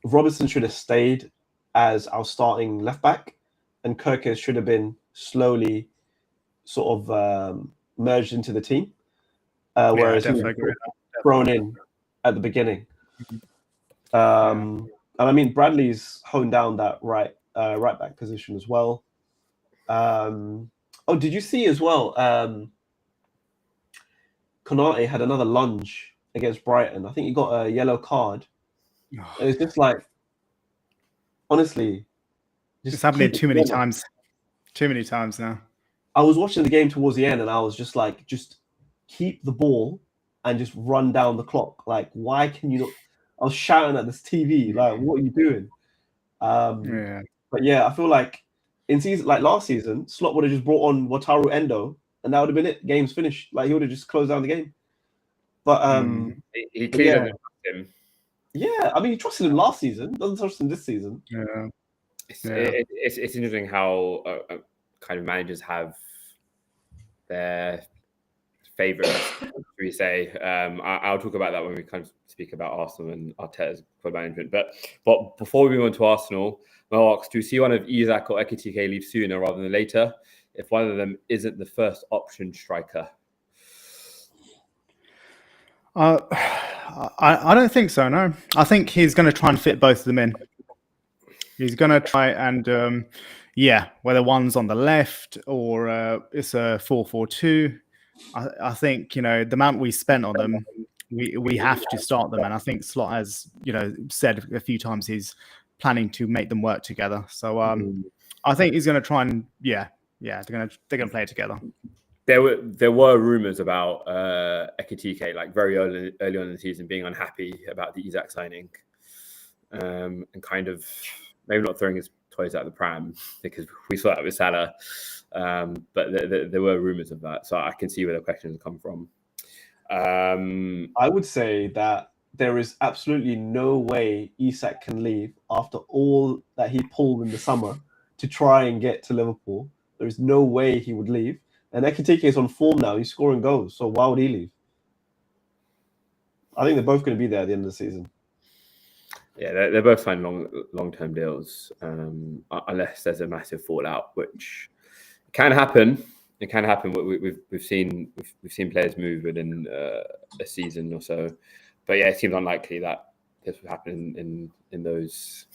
Robertson should have stayed as our starting left back, and Kirkes should have been slowly sort of merged into the team. Whereas he was thrown in at the beginning. And I mean, Bradley's honed down that right back position as well. Oh, did you see as well? Konate had another lunge against Brighton. I think he got a yellow card. It was just like, honestly, it's happening too many times. Too many times now. I was watching the game towards the end, and I was just like, just keep the ball and just run down the clock. Like, why can you not? I was shouting at this TV, like, what are you doing? But yeah, I feel like in season like last season, Slot would have just brought on Wataru Endo, and that would have been it. Game's finished. Like he would have just closed down the game. But he clearly didn't trust him. Yeah, I mean, he trusted him last season. Doesn't trust him this season. Yeah, it's interesting how kind of managers have their favorites, should we say. I'll talk about that when we kind of speak about Arsenal and Arteta's club management. But before we move on to Arsenal, Mel asks, do you see one of Isak or Ekitike leave sooner rather than later if one of them isn't the first option striker? I don't think so. No, I think he's going to try and fit both of them in. He's going to try and whether one's on the left or it's a 4-4-2. I think the amount we spent on them, we have to start them, and I think Slot has said a few times he's planning to make them work together. So I think he's going to try and they're going to play together. There were rumors about Ekitike like very early on in the season being unhappy about the Isak signing, and kind of maybe not throwing his toys out of the pram because we saw that with Salah. But there were rumors of that, so I can see where the questions come from. I would say that there is absolutely no way Isak can leave after all that he pulled in the summer to try and get to Liverpool. There is no way he would leave. And Ekitike is on form now. He's scoring goals, so why would he leave? I think they're both going to be there at the end of the season. Yeah, they're both signing long-term deals, unless there's a massive fallout, which can happen. It can happen. We've seen players move within a season or so, but yeah, it seems unlikely that this would happen in those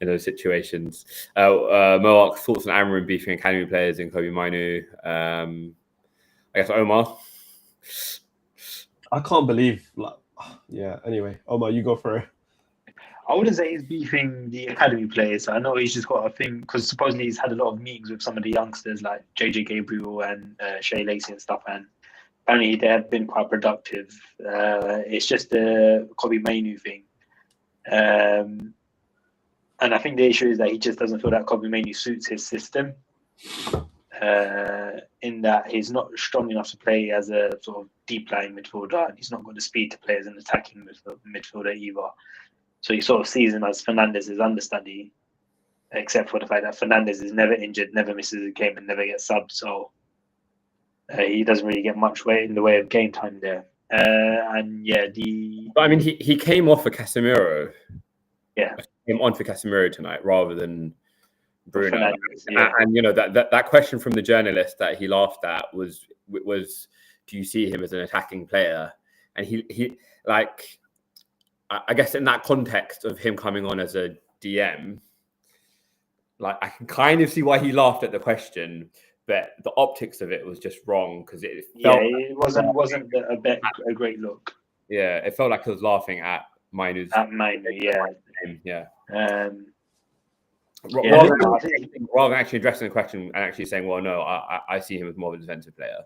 situations. Moak, thoughts on Amram beefing academy players in Kobe Mainu. I guess Omar. I can't believe. Anyway, Omar, you go for it. I wouldn't say he's beefing the academy players. I know he's just got a thing because supposedly he's had a lot of meetings with some of the youngsters like JJ Gabriel and Shea Lacey and stuff, and apparently they have been quite productive. It's just the Kobe Mainu thing. And I think the issue is that he just doesn't feel that Kobe Mainu suits his system, in that he's not strong enough to play as a sort of deep lying midfielder, and he's not got the speed to play as an attacking midfielder either. So you sort of sees him as Fernandez's understudy, except for the fact that Fernandez is never injured, never misses a game, and never gets subbed. So he doesn't really get much in the way of game time there. But I mean, he came off for Casemiro. Yeah, came on for Casemiro tonight rather than Bruno. Yeah. And that question from the journalist that he laughed at was, do you see him as an attacking player? And he like, I guess in that context of him coming on as a DM, like I can kind of see why he laughed at the question, but the optics of it was just wrong because it felt it wasn't a great look. Yeah, it felt like he was laughing at Mainu's. At Mainu, yeah. Rather than actually addressing the question and actually saying, well, no, I see him as more of a defensive player.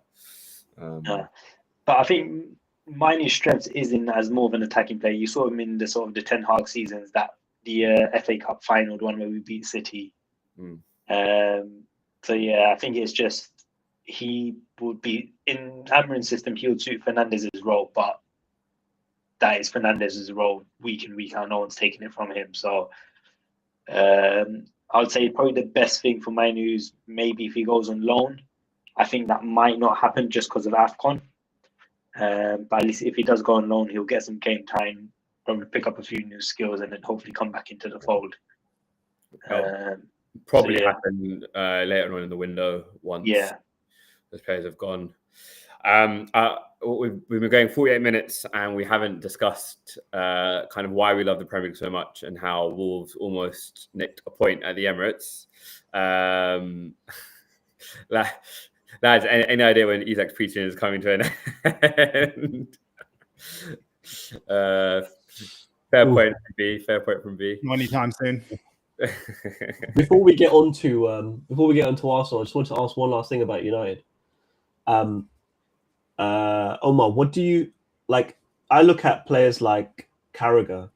But I think Mainu's strength is in as more of an attacking player. You saw him in the sort of the Ten Hag seasons, that the FA Cup final, the one where we beat City. So yeah, I think it's just he would be in Amarin's system. He would suit Fernandez's role, but that is Fernandez's role week in, week out. No one's taking it from him. So I would say probably the best thing for Mainu is maybe if he goes on loan. I think that might not happen just because of AFCON. But at least if he does go on loan, he'll get some game time, probably pick up a few new skills, and then hopefully come back into the fold. Probably happen later on in the window once those players have gone. We've been going 48 minutes and we haven't discussed kind of why we love the Premier League so much and how Wolves almost nicked a point at the Emirates. Lads, any idea when Isak's preaching is coming to an end? Fair point from B. Anytime soon. Before we get on to Arsenal, I just want to ask one last thing about United. Omar, what do you like? I look at players like Carragher.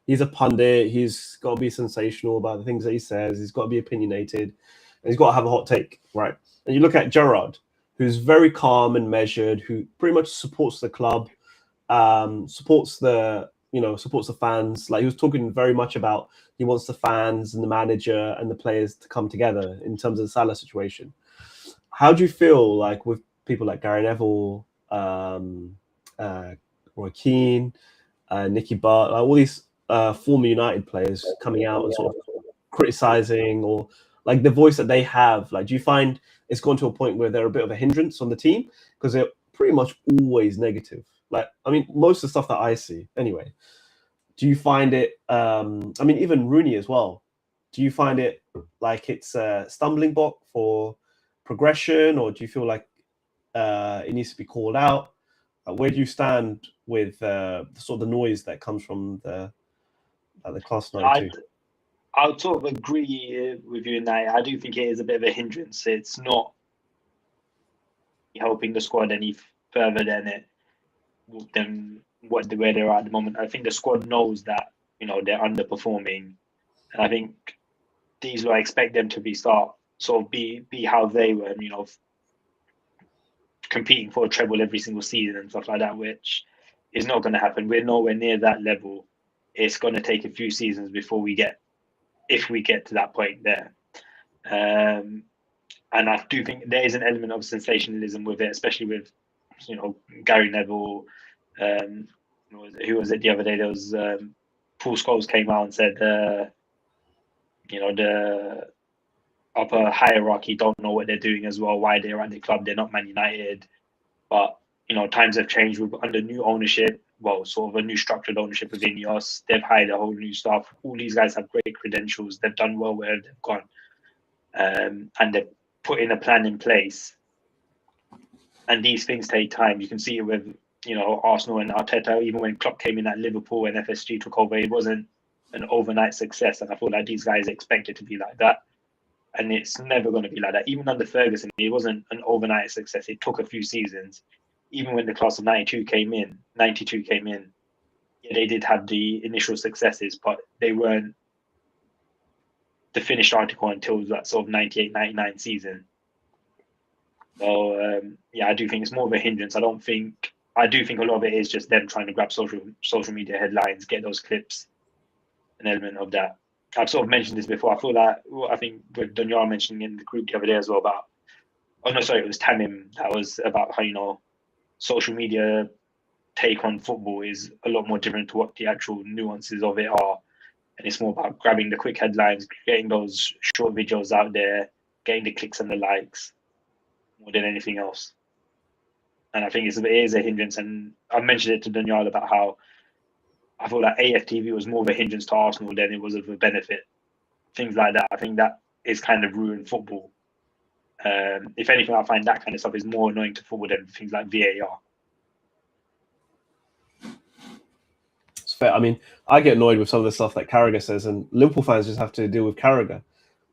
He's a pundit. He's got to be sensational about the things that he says. He's got to be opinionated, and he's got to have a hot take, right? And you look at Gerrard, who's very calm and measured, who pretty much supports the club, supports the fans. Like he was talking very much about he wants the fans and the manager and the players to come together in terms of the Salah situation. How do you feel like with people like Gary Neville, Roy Keane, Nicky Butt, all these former United players coming out and sort of criticizing, or like the voice that they have? Like, do you find it's gone to a point where they're a bit of a hindrance on the team because they're pretty much always negative? Like, I mean, most of the stuff that I see, anyway. Do you find it? I mean, even Rooney as well. Do you find it like it's a stumbling block for progression, or do you feel like it needs to be called out? Where do you stand with sort of the noise that comes from the class 92? I'll sort of agree with you in that. I do think it is a bit of a hindrance. It's not helping the squad any further than where they're at the moment. I think the squad knows that they're underperforming, and I think these will expect them to be how they were, competing for a treble every single season and stuff like that, which is not going to happen. We're nowhere near that level. It's going to take a few seasons before if we get to that point there. And I do think there is an element of sensationalism with it, especially with, Gary Neville. Who was it the other day? There was Paul Scholes came out and said, the upper hierarchy don't know what they're doing as well, why they're at the club. They're not Man United. But, times have changed under new ownership. Well, sort of a new structured ownership of Ineos. They've hired a whole new staff. All these guys have great credentials. They've done well where they've gone. And they're putting a plan in place. And these things take time. You can see it with, Arsenal and Arteta. Even when Klopp came in at Liverpool and FSG took over, it wasn't an overnight success. And I feel like these guys expect it to be like that. And it's never going to be like that. Even under Ferguson, it wasn't an overnight success. It took a few seasons. Even when the class of 92 came in, yeah, they did have the initial successes, but they weren't the finished article until that sort of 98, 99 season. So, I do think it's more of a hindrance. I do think a lot of it is just them trying to grab social media headlines, get those clips, an element of that. I've sort of mentioned this before. I think with Daniel mentioning in the group the other day as well it was Tamim that was about how, social media take on football is a lot more different to what the actual nuances of it are. And it's more about grabbing the quick headlines, getting those short videos out there, getting the clicks and the likes more than anything else. And I think it is a hindrance. And I mentioned it to Daniel about how I feel like AFTV was more of a hindrance to Arsenal than it was of a benefit. Things like that. I think that is kind of ruined football. If anything, I find that kind of stuff is more annoying to football than things like VAR. It's fair. I mean, I get annoyed with some of the stuff that Carragher says, and Liverpool fans just have to deal with Carragher.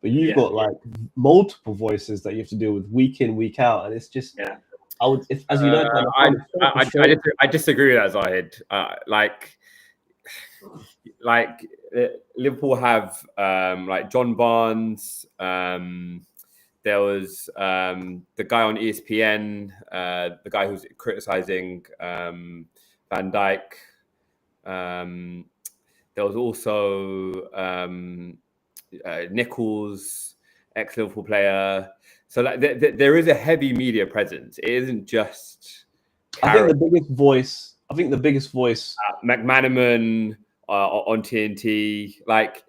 But you've got like multiple voices that you have to deal with week in, week out, and it's just. Yeah. I disagree with that, Zahid. Liverpool have like John Barnes. There was the guy on ESPN, the guy who's criticizing Van Dijk. There was also Nichols, ex-Liverpool player. So like there is a heavy media presence. It isn't just. I think the biggest voice. McManaman on TNT. Like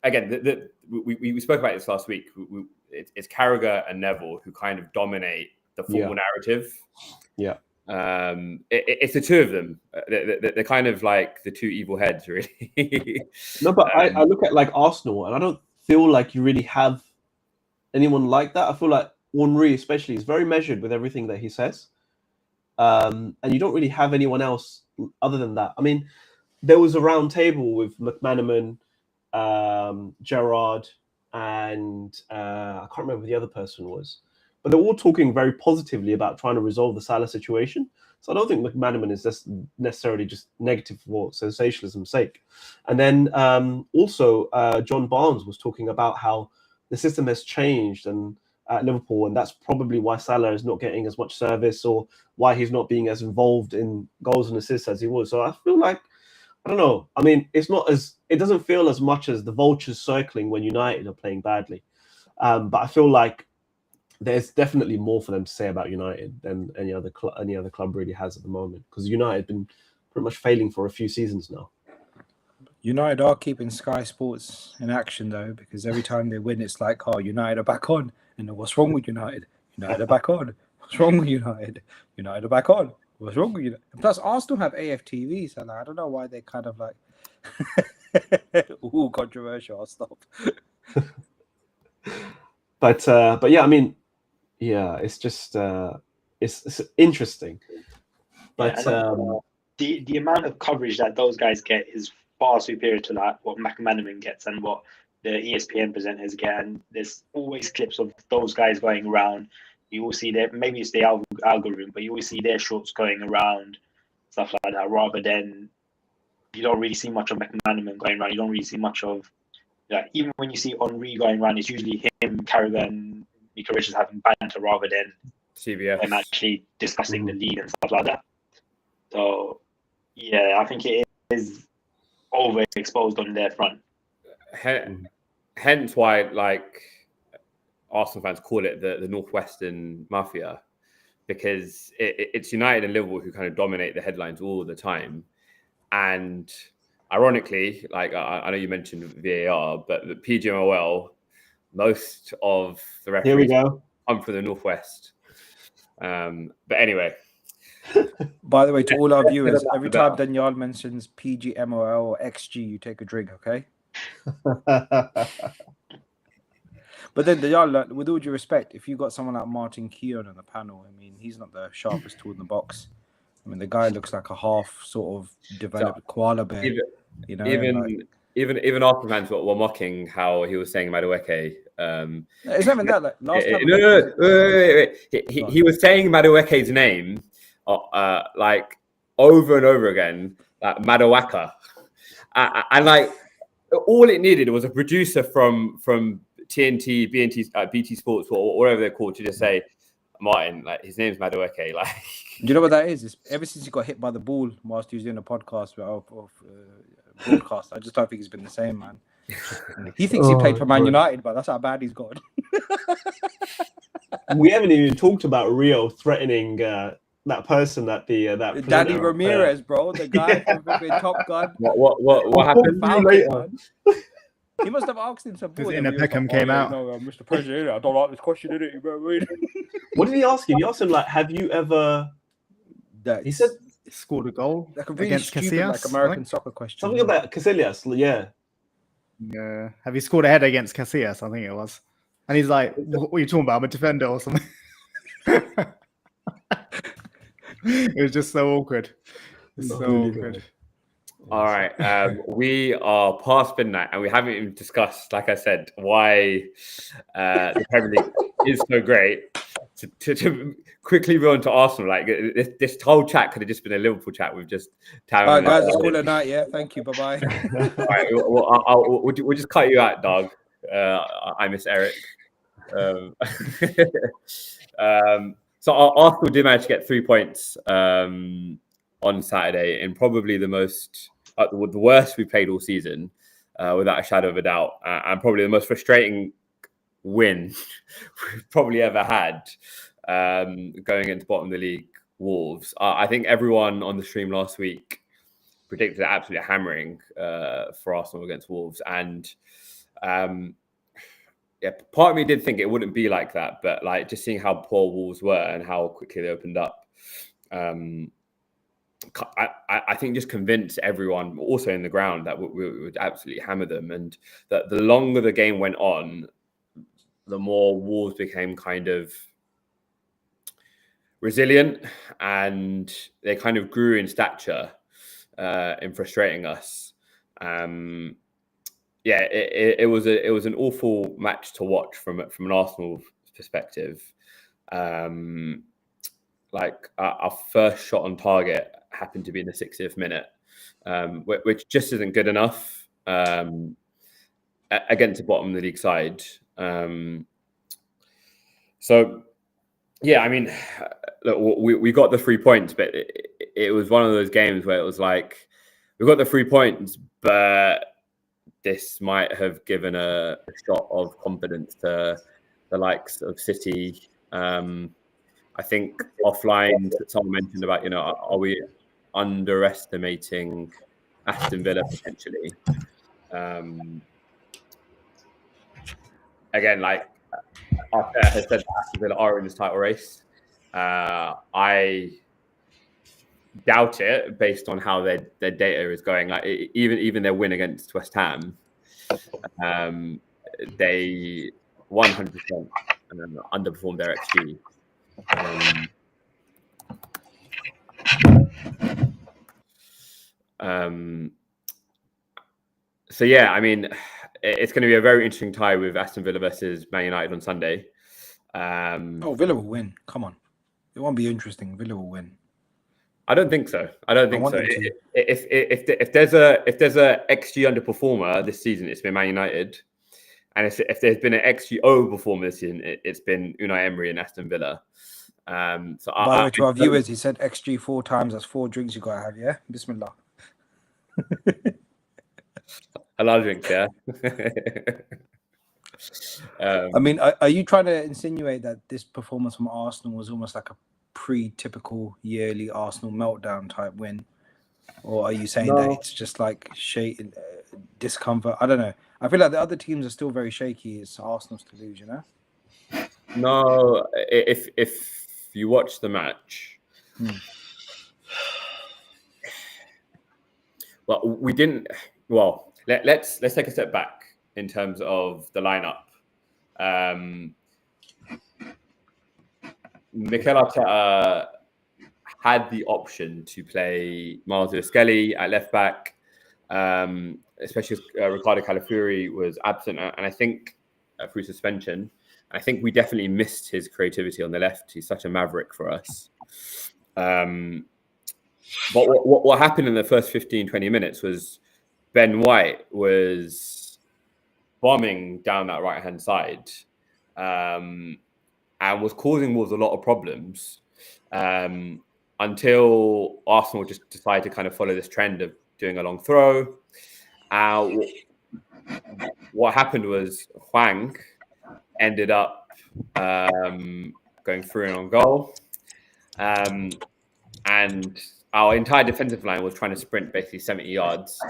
again, we spoke about this last week. It's Carragher and Neville who kind of dominate the football narrative. Yeah. It's the two of them. They're kind of like the two evil heads, really. No, but I look at like Arsenal, and I don't feel like you really have anyone like that. I feel like Henry, especially, is very measured with everything that he says, and you don't really have anyone else other than that. I mean, there was a round table with McManaman, Gerrard, and I can't remember who the other person was. But they're all talking very positively about trying to resolve the Salah situation. So I don't think McManaman is just necessarily just negative for sensationalism's sake. And then also John Barnes was talking about how the system has changed and at Liverpool, and that's probably why Salah is not getting as much service or why he's not being as involved in goals and assists as he was. So I feel like, I don't know. I mean, it doesn't feel as much as the vultures circling when United are playing badly. But I feel like there's definitely more for them to say about United than any other club really has at the moment, because United have been pretty much failing for a few seasons now. United are keeping Sky Sports in action though, because every time they win, it's like, oh, United are back on, and what's wrong with United? United are back on. What's wrong with United? United are back on. What's wrong with you? Plus, Arsenal have AFTV, so like, I don't know why they kind of like. Ooh, controversial. I'll stop. But yeah, I mean, yeah, it's just it's interesting. But the amount of coverage that those guys get is far superior to like what McManaman gets and what the ESPN presenters get. And there's always clips of those guys going around. You will see their, maybe it's the algorithm, but you always see their shorts going around, stuff like that. Rather than, you don't really see much of McManaman going around. You don't really see much of, like, even when you see Henri going around, it's usually him, Carragher, and Mika Richards having banter rather than CBS. them actually discussing the league and stuff like that. So, yeah, I think it is overexposed on their front. Hence why, like, Arsenal fans call it the Northwestern Mafia, because it's United and Liverpool who kind of dominate the headlines all the time. And ironically, like, I know you mentioned VAR, but the PGMOL, most of the referees come from the Northwest. But anyway. By the way, to all our viewers, every time Daniel mentions PGMOL or XG, you take a drink, okay? But then, Daniel, with all due respect, if you got someone like Martin Keown on the panel, I mean, he's not the sharpest tool in the box. I mean, the guy looks like a half sort of developed koala bear. Even Arsenal fans were mocking how he was saying Madueke. It's not even that. Like, last time, wait. He was saying Madueke's name, like, over and over again, like Maduaka, and like all it needed was a producer from TNT, BT Sports, or whatever they're called, to just say, Martin, like, his name's Madueke. Like, do you know what that is? It's ever since he got hit by the ball whilst he was doing a podcast broadcast, I just don't think he's been the same, man. He thinks he played for Man United, but that's how bad he's got. We haven't even talked about Rio threatening that person that that Danny Ramirez, bro, the guy from Top Gun. What happened? He must have asked him some because Inner Peckham came out. No, Mr. President, I don't like this question, did it? You better read. What did he ask him? He asked him, like, have you ever? He said scored a goal like a really against stupid, Casillas, like American soccer question. Something about Casillas, yeah. Yeah. Have you scored a header against Casillas? I think it was. And he's like, "What are you talking about? I'm a defender or something." It was just so awkward. Awkward. All right, we are past midnight, and we haven't even discussed, like I said, why the Premier League is so great. To quickly move on to Arsenal, like, this whole chat could have just been a Liverpool chat. We've just all right, guys, let's call it a night. Yeah, thank you. Bye bye. All right, we'll just cut you out, dog. I miss Eric. So Arsenal did manage to get 3 points on Saturday in probably the most, the worst we played all season, without a shadow of a doubt, and probably the most frustrating win we've probably ever had, going into bottom of the league Wolves. I think everyone on the stream last week predicted an absolute hammering for Arsenal against Wolves, and yeah, part of me did think it wouldn't be like that, but like, just seeing how poor Wolves were and how quickly they opened up, I think just convinced everyone, also in the ground, that we would absolutely hammer them. And that the longer the game went on, the more Wolves became kind of resilient, and they kind of grew in stature in frustrating us. Yeah, it was an awful match to watch from an Arsenal perspective. Like, our first shot on target happened to be in the 60th minute, which just isn't good enough against the bottom of the league side. So, yeah, I mean, look, we got the 3 points, but it was one of those games where it was like, we got the 3 points, but this might have given a shot of confidence to the likes of City. I think offline, someone mentioned about, are we underestimating Aston Villa potentially? Again, like Arteta has said, Aston Villa are in this title race. I doubt it based on how their data is going. Like even their win against West Ham, they 100% underperformed their XG. So yeah, I mean, it's going to be a very interesting tie with Aston Villa versus Man United on Sunday. Villa will win. Come on, it won't be interesting. Villa will win. I don't think so. I don't think so. If there's a XG underperformer this season, it's been Man United, and if there's been an XG overperformer this season, it's been Unai Emery and Aston Villa. By the way, to our viewers, he said XG 4 times. That's 4 drinks you gotta have. Yeah, Bismillah. A lot of drinks, yeah. I mean, are you trying to insinuate that this performance from Arsenal was almost like a pre-typical yearly Arsenal meltdown type win, or are you saying that it's just like discomfort? I don't know. I feel like the other teams are still very shaky. It's Arsenal's to lose, you know. No, if you watch the match, well, we didn't. Well, let's take a step back in terms of the lineup. Mikel Arteta had the option to play Miles Lewis-Skelly at left back, especially as Ricardo Calafiori was absent, and I think through suspension. I think we definitely missed his creativity on the left. He's such a maverick for us. But what happened in the first 15, 20 minutes was Ben White was bombing down that right-hand side and was causing Wolves a lot of problems until Arsenal just decided to kind of follow this trend of doing a long throw. What happened was Hwang ended up going through and on goal. And our entire defensive line was trying to sprint basically 70 yards.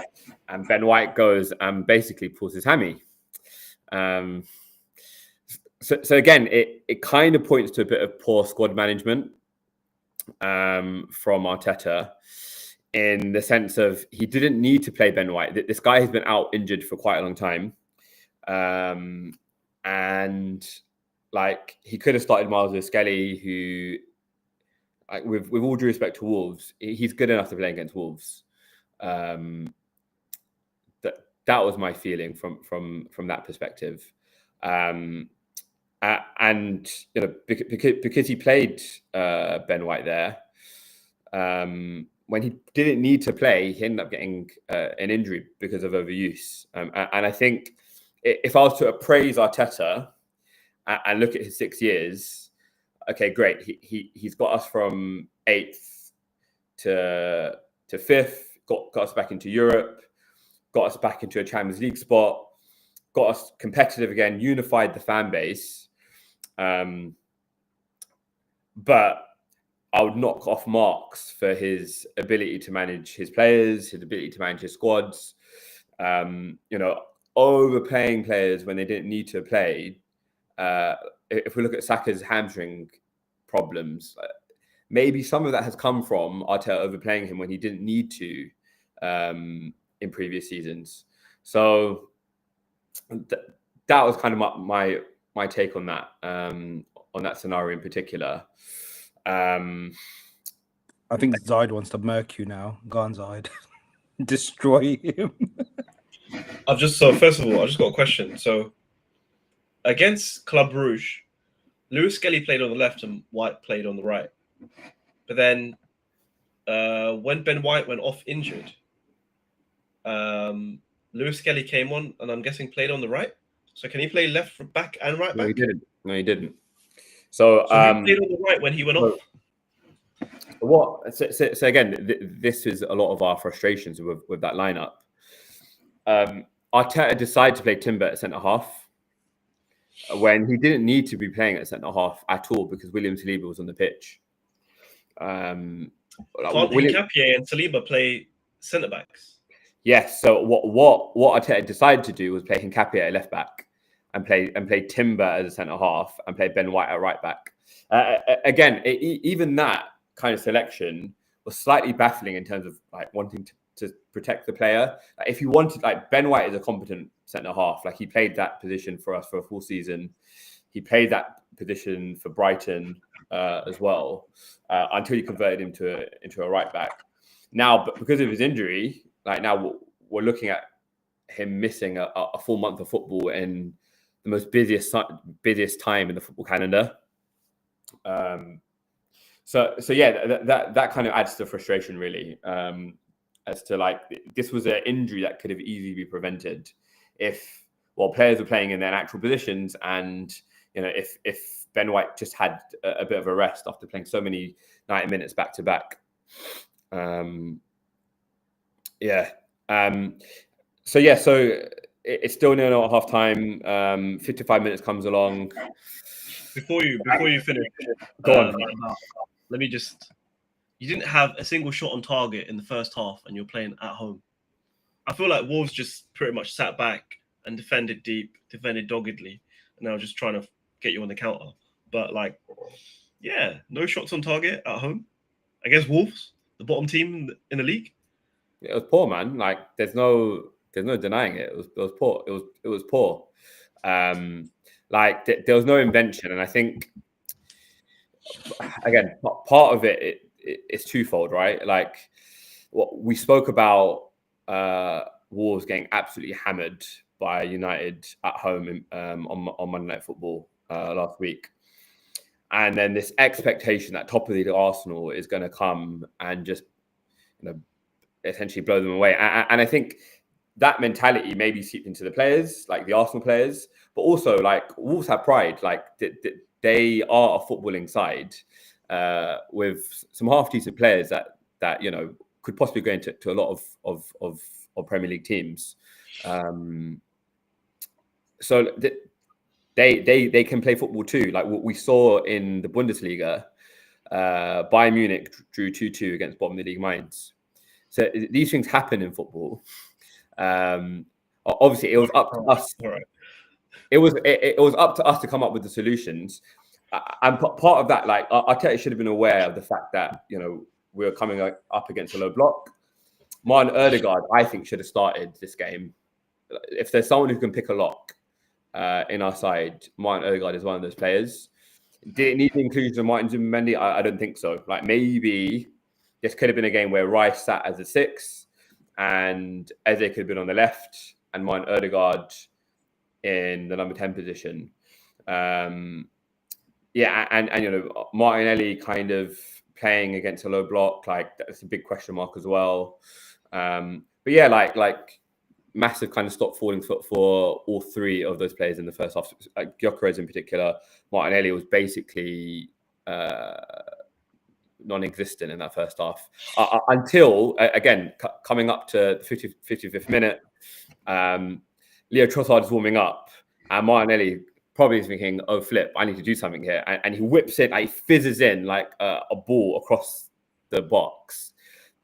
And Ben White goes and basically pulls his hammy. So again, it kind of points to a bit of poor squad management from Arteta in the sense of he didn't need to play Ben White. This guy has been out injured for quite a long time. And like he could have started Miles Lewis-Skelly, who, like, with all due respect to Wolves, he's good enough to play against Wolves. That was my feeling from that perspective. And you know, because he played Ben White there, when he didn't need to play, he ended up getting an injury because of overuse. And I think if I was to appraise Arteta and look at his 6 years, okay, great. He's got us from 8th to 5th, got us back into Europe, got us back into a Champions League spot, got us competitive again, unified the fan base. But I would knock off marks for his ability to manage his players, his ability to manage his squads. You know, overplaying players when they didn't need to play. If we look at Saka's hamstring problems, maybe some of that has come from Arteta overplaying him when he didn't need to in previous seasons. So that was kind of my take on that scenario in particular. I think Zaid wants to murk you now. Go on, Zaid. Destroy him. First of all, I just got a question. So against Club Brugge, Lewis-Skelly played on the left and White played on the right. But then when Ben White went off injured, Lewis-Skelly came on and I'm guessing played on the right. So can he play left back and right back? No, he didn't. So he played on the right when he went off. So again, this is a lot of our frustrations with that lineup. Arteta decided to play Timber at centre half when he didn't need to be playing at centre half at all because William Saliba was on the pitch. Can't Nketiah and Saliba play centre backs? Yes. So what Arteta decided to do was play Nketiah at left back and play Timber as a centre half and play Ben White at right back. Again, even that kind of selection was slightly baffling in terms of like wanting to protect the player. Like, if you wanted, like, Ben White is a competent centre half. Like, he played that position for us for a full season. He played that position for Brighton as well until you converted him into a right back. Now, but because of his injury, like, now we're looking at him missing a full month of football in the most busiest time in the football calendar. So yeah, that kind of adds to the frustration, really, as to, like, this was an injury that could have easily been prevented if players were playing in their natural positions, and if Ben White just had a bit of a rest after playing so many 90 minutes back to back. So it's still 0-0 at half time. 55 minutes comes along. Before you finish, Go on. Let me just. You didn't have a single shot on target in the first half, and you're playing at home. I feel like Wolves just pretty much sat back and defended deep, defended doggedly, and now just trying to get you on the counter. But, like, yeah, no shots on target at home against Wolves, the bottom team in the league. It was poor, man. Like, there's no denying it. It was poor. It was poor. There was no invention, and I think, again, part of it's twofold, right? Like, what we spoke about, Wolves getting absolutely hammered by United at home on Monday Night Football last week, and then this expectation that top of the league Arsenal is going to come and just essentially blow them away, and I think that mentality maybe seeped into the players, like the Arsenal players, but also, like, Wolves have pride. Like, they are a footballing side with some half decent players that could possibly go into a lot of Premier League teams. So they can play football too. Like what we saw in the Bundesliga, Bayern Munich drew 2-2 against bottom of the league Mainz. So these things happen in football. Obviously, it was up to us. It was up to us to come up with the solutions. And part of that, like, Arteta should have been aware of the fact that we were coming up against a low block. Martin Odegaard, I think, should have started this game. If there's someone who can pick a lock in our side, Martin Odegaard is one of those players. Did it need the inclusion of Martin Zubimendi? I don't think so. Like, maybe this could have been a game where Rice sat as a 6 and Eze could have been on the left and Martin Odegaard in the number 10 position. And Martinelli kind of playing against a low block, like, that's a big question mark as well. But yeah, like massive kind of stop falling foot for all three of those players in the first half. Like Gyökeres in particular, Martinelli was basically non-existent in that first half until, again, coming up to the 55th minute, Leo Trossard is warming up and Martinelli probably is thinking, oh, flip, I need to do something here. And he whips it, like, he fizzes in like a ball across the box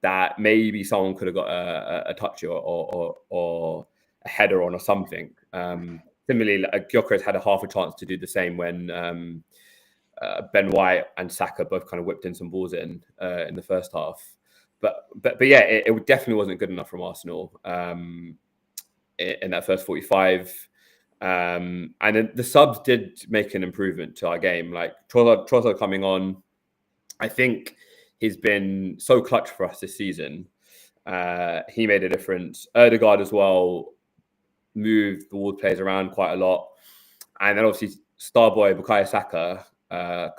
that maybe someone could have got a touch or a header on or something. Similarly, Gyökeres had a half a chance to do the same when Ben White and Saka both kind of whipped in some balls in the first half. But yeah, it definitely wasn't good enough from Arsenal in that first 45. And then the subs did make an improvement to our game. Like Trossard coming on, I think he's been so clutch for us this season. He made a difference. Odegaard as well moved the Wolves players around quite a lot. And then obviously Starboy Bukayo Saka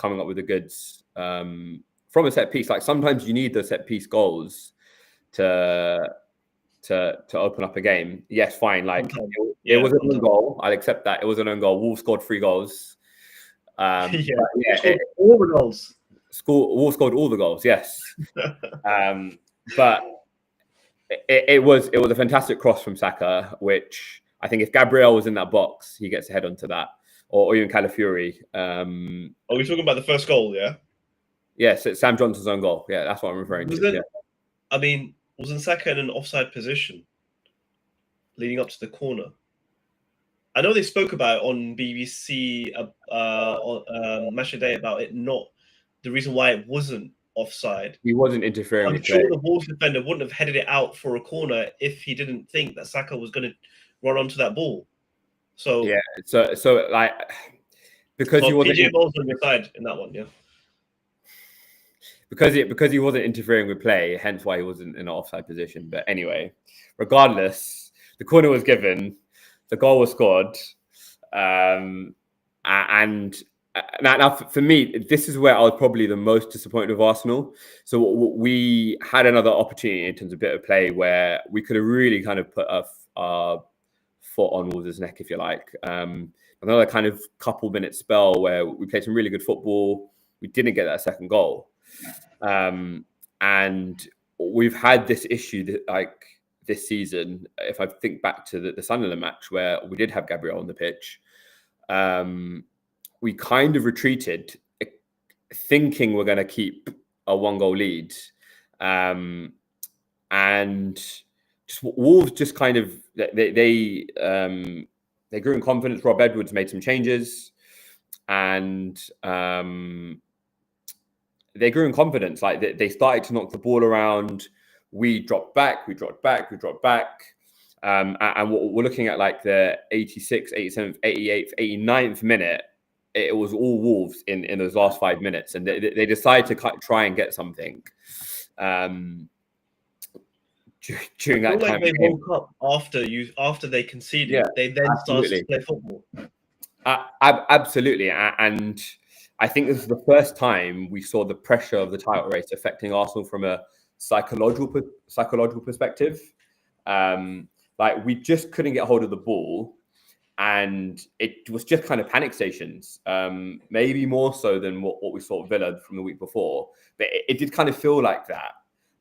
coming up with the goods from a set piece. Like sometimes you need the set piece goals to open up a game. Yes, fine. Like it was an own goal. I'll accept that. It was an own goal. Wolves scored 3 goals. All the goals. Wolves scored all the goals. Yes. But it was a fantastic cross from Saka, which I think if Gabriel was in that box, he gets a head onto that, or even Calafiori. Are we talking about the first goal? Yeah. Yes, it's Sam Johnson's own goal. Yeah, that's what I'm referring to. Yeah. I mean, wasn't Saka in an offside position leading up to the corner? I know they spoke about it on BBC on Match of the Day about it not. The reason why it wasn't offside. He wasn't interfering I'm with sure play. the Wolves defender wouldn't have headed it out for a corner if he didn't think that Saka was going to run onto that ball. So Yeah, so like because he wasn't PJ Ball's on your side in that one, yeah. because he wasn't interfering with play, hence why he wasn't in an offside position. But anyway, regardless, the corner was given, the goal was scored, and now for me, this is where I was probably the most disappointed with Arsenal. So we had another opportunity in terms of bit of play where we could have really kind of put our foot on Wolves' neck, if you like. Another kind of couple minute spell where we played some really good football. We didn't get that second goal. And we've had this issue that, like, this season, if I think back to the Sunderland match where we did have Gabriel on the pitch, we kind of retreated thinking we're going to keep a 1-goal lead. And just Wolves just kind of, they grew in confidence. Rob Edwards made some changes and they grew in confidence. Like they started to knock the ball around. We dropped back. And we're looking at like the 86th, 87th, 88th, 89th minute. It was all Wolves in those last 5 minutes. And they decided to try and get something during that time. Like they woke up after they conceded. Yeah, they then started to play football. Absolutely. And I think this is the first time we saw the pressure of the title race affecting Arsenal from a psychological perspective. Like we just couldn't get hold of the ball, and it was just kind of panic stations. Maybe more so than what we saw at Villa from the week before, but it did kind of feel like that.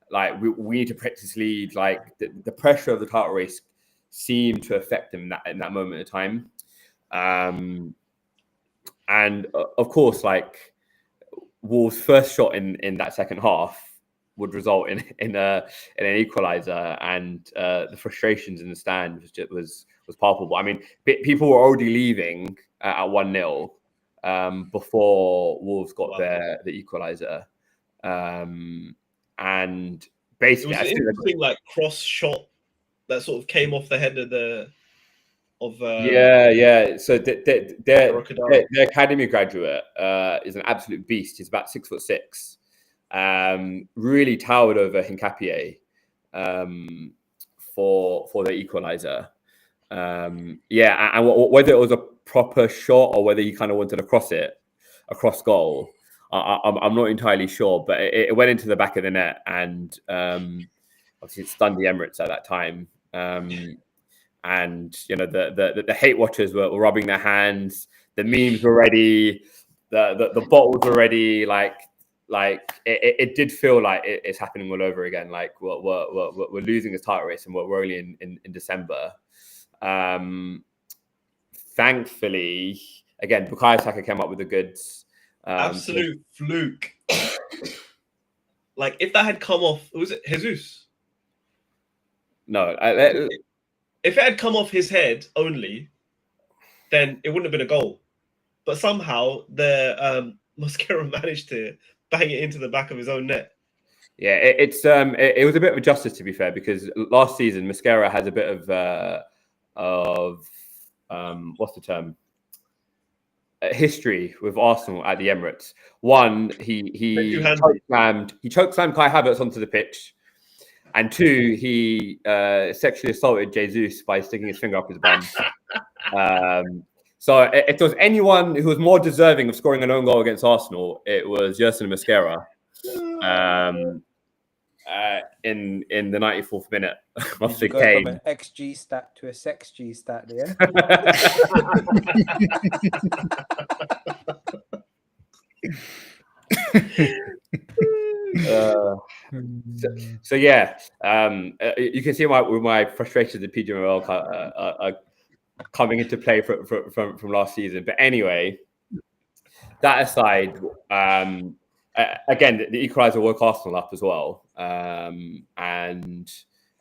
Like we need to protect this lead. Like the pressure of the title race seemed to affect him in that moment of time. And of course, like Wolves' first shot in that second half would result in an equaliser, and the frustrations in the stand was palpable. I mean, people were already leaving at 1-0 before Wolves got the equaliser, and basically, it was an interesting like cross shot that sort of came off the head of yeah. So their academy graduate is an absolute beast. He's about 6'6". Really towered over Hincapié for the equaliser. And whether it was a proper shot or whether he kind of wanted to cross goal, I'm not entirely sure. But it went into the back of the net, and obviously it stunned the Emirates at that time. And you know the hate watchers were rubbing their hands. The memes were ready. The bottles were ready. Like it did feel like it's happening all over again. Like we're losing this title race, and we're only in December. Thankfully, again, Bukayo Saka came up with the goods. Absolute fluke. Like if that had come off, was it Jesus? No. If it had come off his head only, then it wouldn't have been a goal. But somehow the Mosquera managed to bang it into the back of his own net. Yeah, it was a bit of a justice, to be fair, because last season Mosquera has a bit of what's the term? History with Arsenal at the Emirates. One, he chokeslammed Kai Havertz onto the pitch. And two, he sexually assaulted Jesus by sticking his finger up his bum. So if there was anyone who was more deserving of scoring an own goal against Arsenal, it was Yersin Mosquera in the 94th minute of the game. From an XG stat to a sex G stat, yeah. So yeah, you can see my frustrations with PGMOL are coming into play from last season. But anyway, that aside, again, the equaliser woke Arsenal up as well. And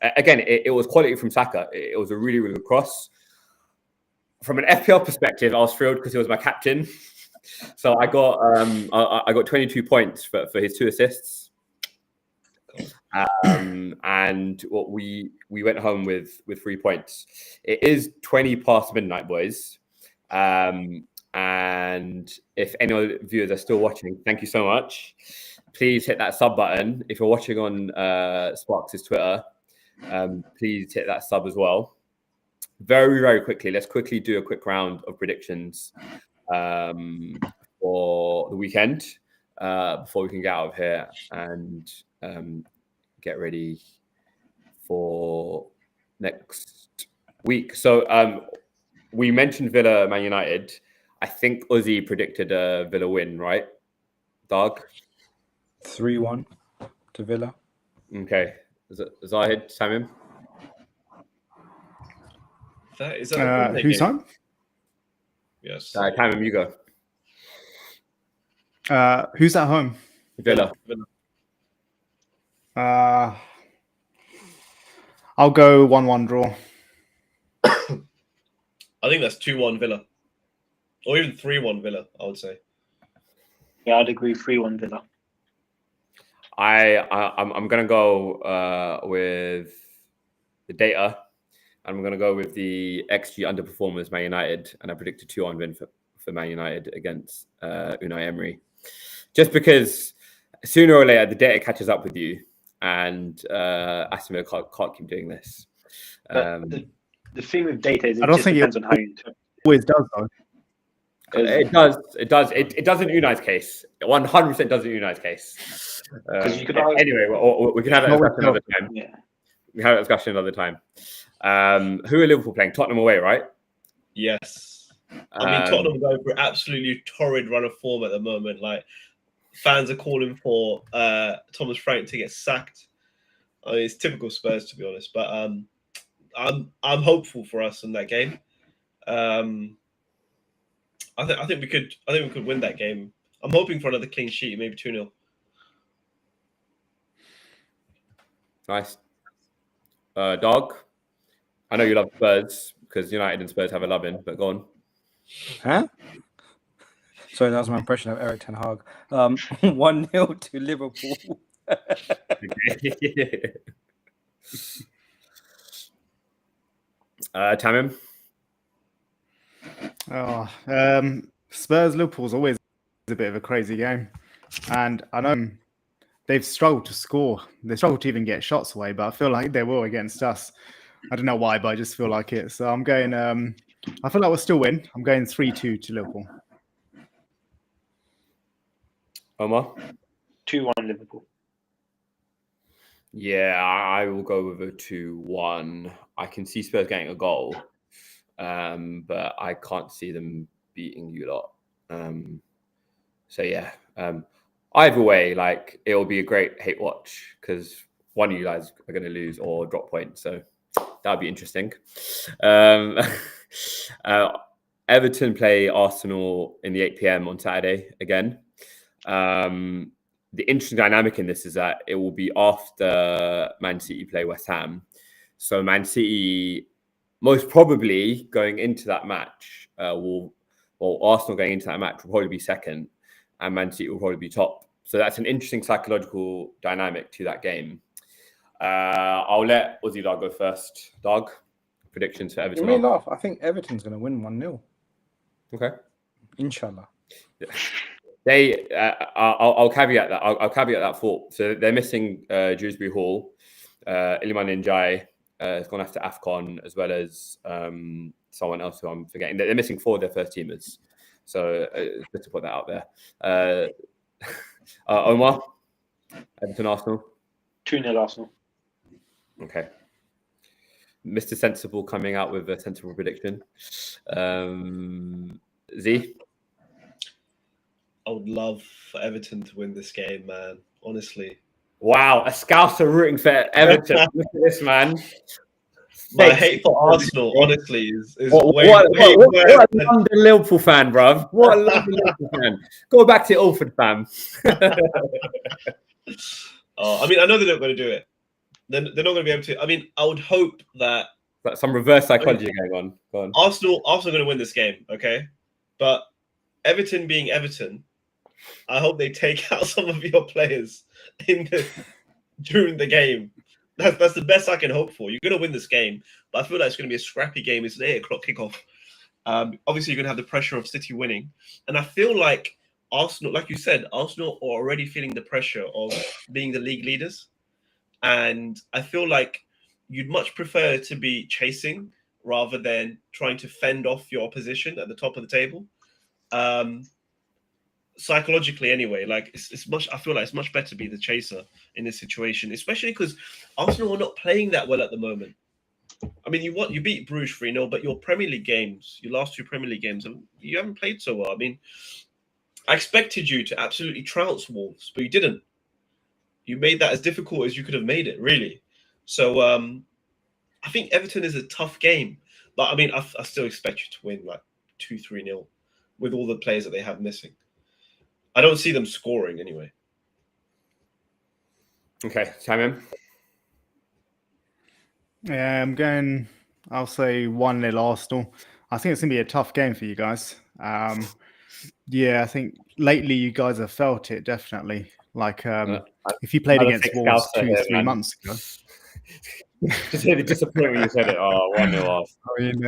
again, it was quality from Saka. It was a really, really good cross. From an FPL perspective, I was thrilled because he was my captain. So I got 22 points for his 2 assists. And what we went home with 3 points. It is 20 past midnight, boys. And if any of the viewers are still watching, thank you so much. Please hit that sub button. If you're watching on Sparks' Twitter, please hit that sub as well. Very, very quickly, let's quickly do a quick round of predictions for the weekend before we can get out of here and get ready for next week. So we mentioned Villa, Man United. I think Uzi predicted a Villa win, right? Doug? 3-1 to Villa. Okay. Zahid, Samim? Is that who's home? Yes. Tamim, you go. Who's at home? Villa. I'll go 1-1 draw. I think that's 2-1 Villa. Or even 3-1 Villa, I would say. Yeah, I'd agree 3-1 Villa. I'm gonna go with the data. I'm gonna go with the XG underperformers, Man United, and I predicted 2-1 win for Man United against Unai Emery. Just because sooner or later the data catches up with you, and Aston Villa can't keep doing this. The thing with data is I don't just think depends on how you interpret. Always does though. It does. It does in Unai's case. 100% does in Unai's case. You could anyway, we can have that discussion another time. Yeah. We can have that discussion another time. Who are Liverpool playing? Tottenham away, right? Yes. I mean, Tottenham are going for an absolutely torrid run of form at the moment. Like, fans are calling for Thomas Frank to get sacked. I mean, it's typical Spurs, to be honest. But I'm hopeful for us in that game. I think we could win that game. I'm hoping for another clean sheet, maybe 2-0. Nice. Dog, I know you love Spurs because United and Spurs have a love-in, but go on. Huh? Sorry, that was my impression of Eric Ten Hag. 1-0 to Liverpool. Tamim? Spurs Liverpool's always a bit of a crazy game, and I know they've struggled to score. They struggled to even get shots away, but I feel like they will against us. I don't know why, but I just feel like it. So I'm going. I feel like we'll still win. I'm going 3-2 to Liverpool. Omar? 2-1 Liverpool. Yeah, I will go with a 2-1. I can see Spurs getting a goal, but I can't see them beating you lot. So yeah, either way, like it'll be a great hate watch because one of you guys are going to lose or drop points. So that'll be interesting. Everton play Arsenal in the 8 p.m. on Saturday again. The interesting dynamic in this is that it will be after Man City play West Ham. So Man City, most probably going into that match, Arsenal going into that match will probably be second and Man City will probably be top. So that's an interesting psychological dynamic to that game. I'll let Uzi Dog go first. Dog, predictions for Everton. You may laugh. I think Everton's going to win 1-0. Okay. Inshallah. They, I'll caveat that. I'll caveat that thought. So they're missing Dewsbury Hall, Iliman Ndiaye has gone after AFCON, as well as someone else who I'm forgetting. They're missing 4 of their first teamers. So just to put that out there. Omar, Everton Arsenal. 2-0 Arsenal. Okay. Mr. Sensible coming out with a sensible prediction. Z? I would love for Everton to win this game, man. Honestly. Wow, a Scouser rooting for Everton. Look at this, man. My hate for Arsenal, honestly, is what a London Liverpool fan, bruv. What a London Liverpool fan. Go back to Ilford, fam. I mean, I know they're not going to do it. They're not going to be able to. I mean, I would hope that Some reverse psychology going on. Go on. Arsenal are going to win this game, okay? But Everton being Everton, I hope they take out some of your players during the game. That's the best I can hope for. You're going to win this game, but I feel like it's going to be a scrappy game. It's an 8 o'clock kickoff. Obviously, you're going to have the pressure of City winning. And I feel like Arsenal, like you said, Arsenal are already feeling the pressure of being the league leaders. And I feel like you'd much prefer to be chasing rather than trying to fend off your opposition at the top of the table. Psychologically, anyway, like it's much. I feel like it's much better to be the chaser in this situation, especially because Arsenal are not playing that well at the moment. I mean, you beat Bruges 3-0, but your Premier League games, your last 2 Premier League games, you haven't played so well. I mean, I expected you to absolutely trounce Wolves, but you didn't. You made that as difficult as you could have made it, really. So I think Everton is a tough game, but I mean, I still expect you to win like 2-3-0 with all the players that they have missing. I don't see them scoring anyway. Okay, Simon. Yeah, I'll say 1-0 Arsenal. I think it's going to be a tough game for you guys. Yeah, I think lately you guys have felt it, definitely. Like, if you played against Wolves 2-3 months ago. Just hear the disappointment when you said it. Oh, 1-0 off. I mean,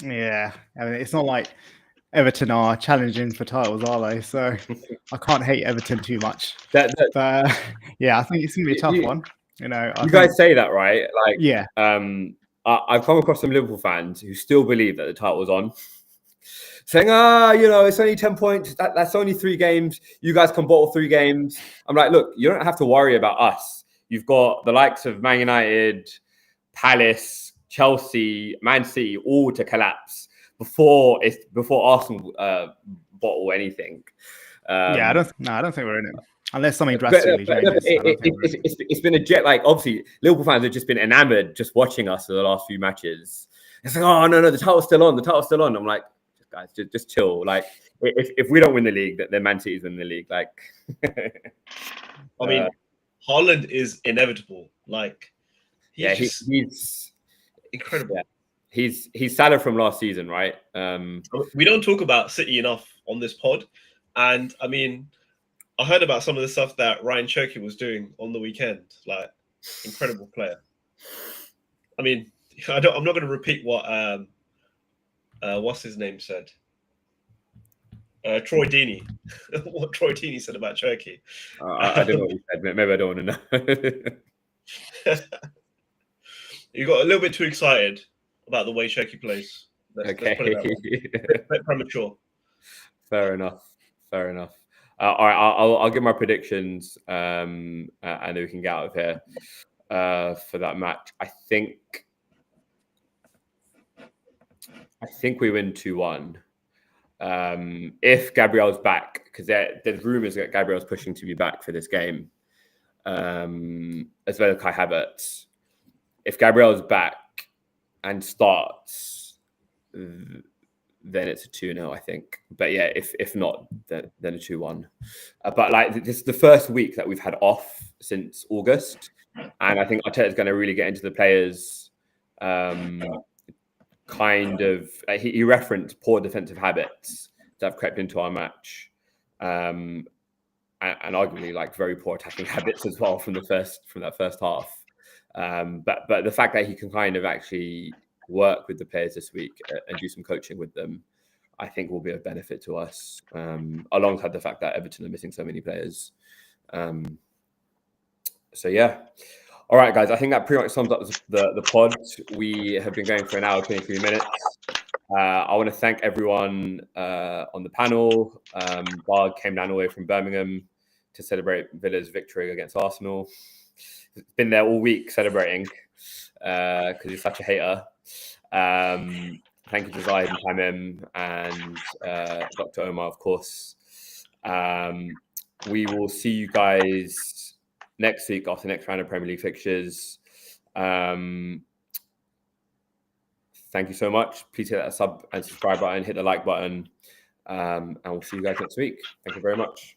yeah. I mean, it's not like Everton are challenging for titles, are they? So I can't hate Everton too much. But yeah, I think it's going to be a tough one. You know, you guys say that, right? Like, yeah. I've come across some Liverpool fans who still believe that the title's on, saying, it's only 10 points. That's only 3 games. You guys can bottle 3 games. I'm like, look, you don't have to worry about us. You've got the likes of Man United, Palace, Chelsea, Man City, all to collapse before Arsenal bottle anything. Yeah, I don't think we're in it. Unless something drastically changes. It's been a jet. Like, obviously, Liverpool fans have just been enamored just watching us for the last few matches. It's like, oh, no, the title's still on. The title's still on. I'm like, guys, just chill. Like, if we don't win the league, then Man City's win the league. Like, I mean, Haaland is inevitable. Like, he's incredible. Yeah. He's Salah from last season, right? We don't talk about City enough on this pod. And, I mean, I heard about some of the stuff that Ryan Cherky was doing on the weekend. Like, incredible player. I mean, I'm not going to repeat what what's his name said. Troy Deeney. What Troy Deeney said about Cherky. I don't know what he said. Maybe I don't want to know. You got a little bit too excited about the way Cherky plays. Let's put it that way. A bit premature. Fair enough. All right, I'll give my predictions, and then we can get out of here for that match. I think we win 2-1. If Gabriel's back, because there's rumours that Gabriel's pushing to be back for this game, as well as Kai Havertz. If Gabriel's back and starts, then it's a 2-0, I think. But yeah, if not, then a 2-1. But like, this is the first week that we've had off since August, and I think Arteta's going to really get into the players. Kind of, he referenced poor defensive habits that have crept into our match, and arguably like very poor attacking habits as well from that first half. But the fact that he can kind of actually work with the players this week and do some coaching with them, I think will be a benefit to us, alongside the fact that Everton are missing so many players. So yeah. All right, guys, I think that pretty much sums up the pod. We have been going for an hour, 23 minutes. I want to thank everyone on the panel. Bard came down all the way from Birmingham to celebrate Villa's victory against Arsenal. He's been there all week celebrating because he's such a hater. Thank you to Zahid and Tamim and Dr. Omar, of course. We will see you guys next week after the next round of Premier League fixtures. Thank you so much. Please hit that sub and subscribe button, hit the like button, and we'll see you guys next week. Thank you very much.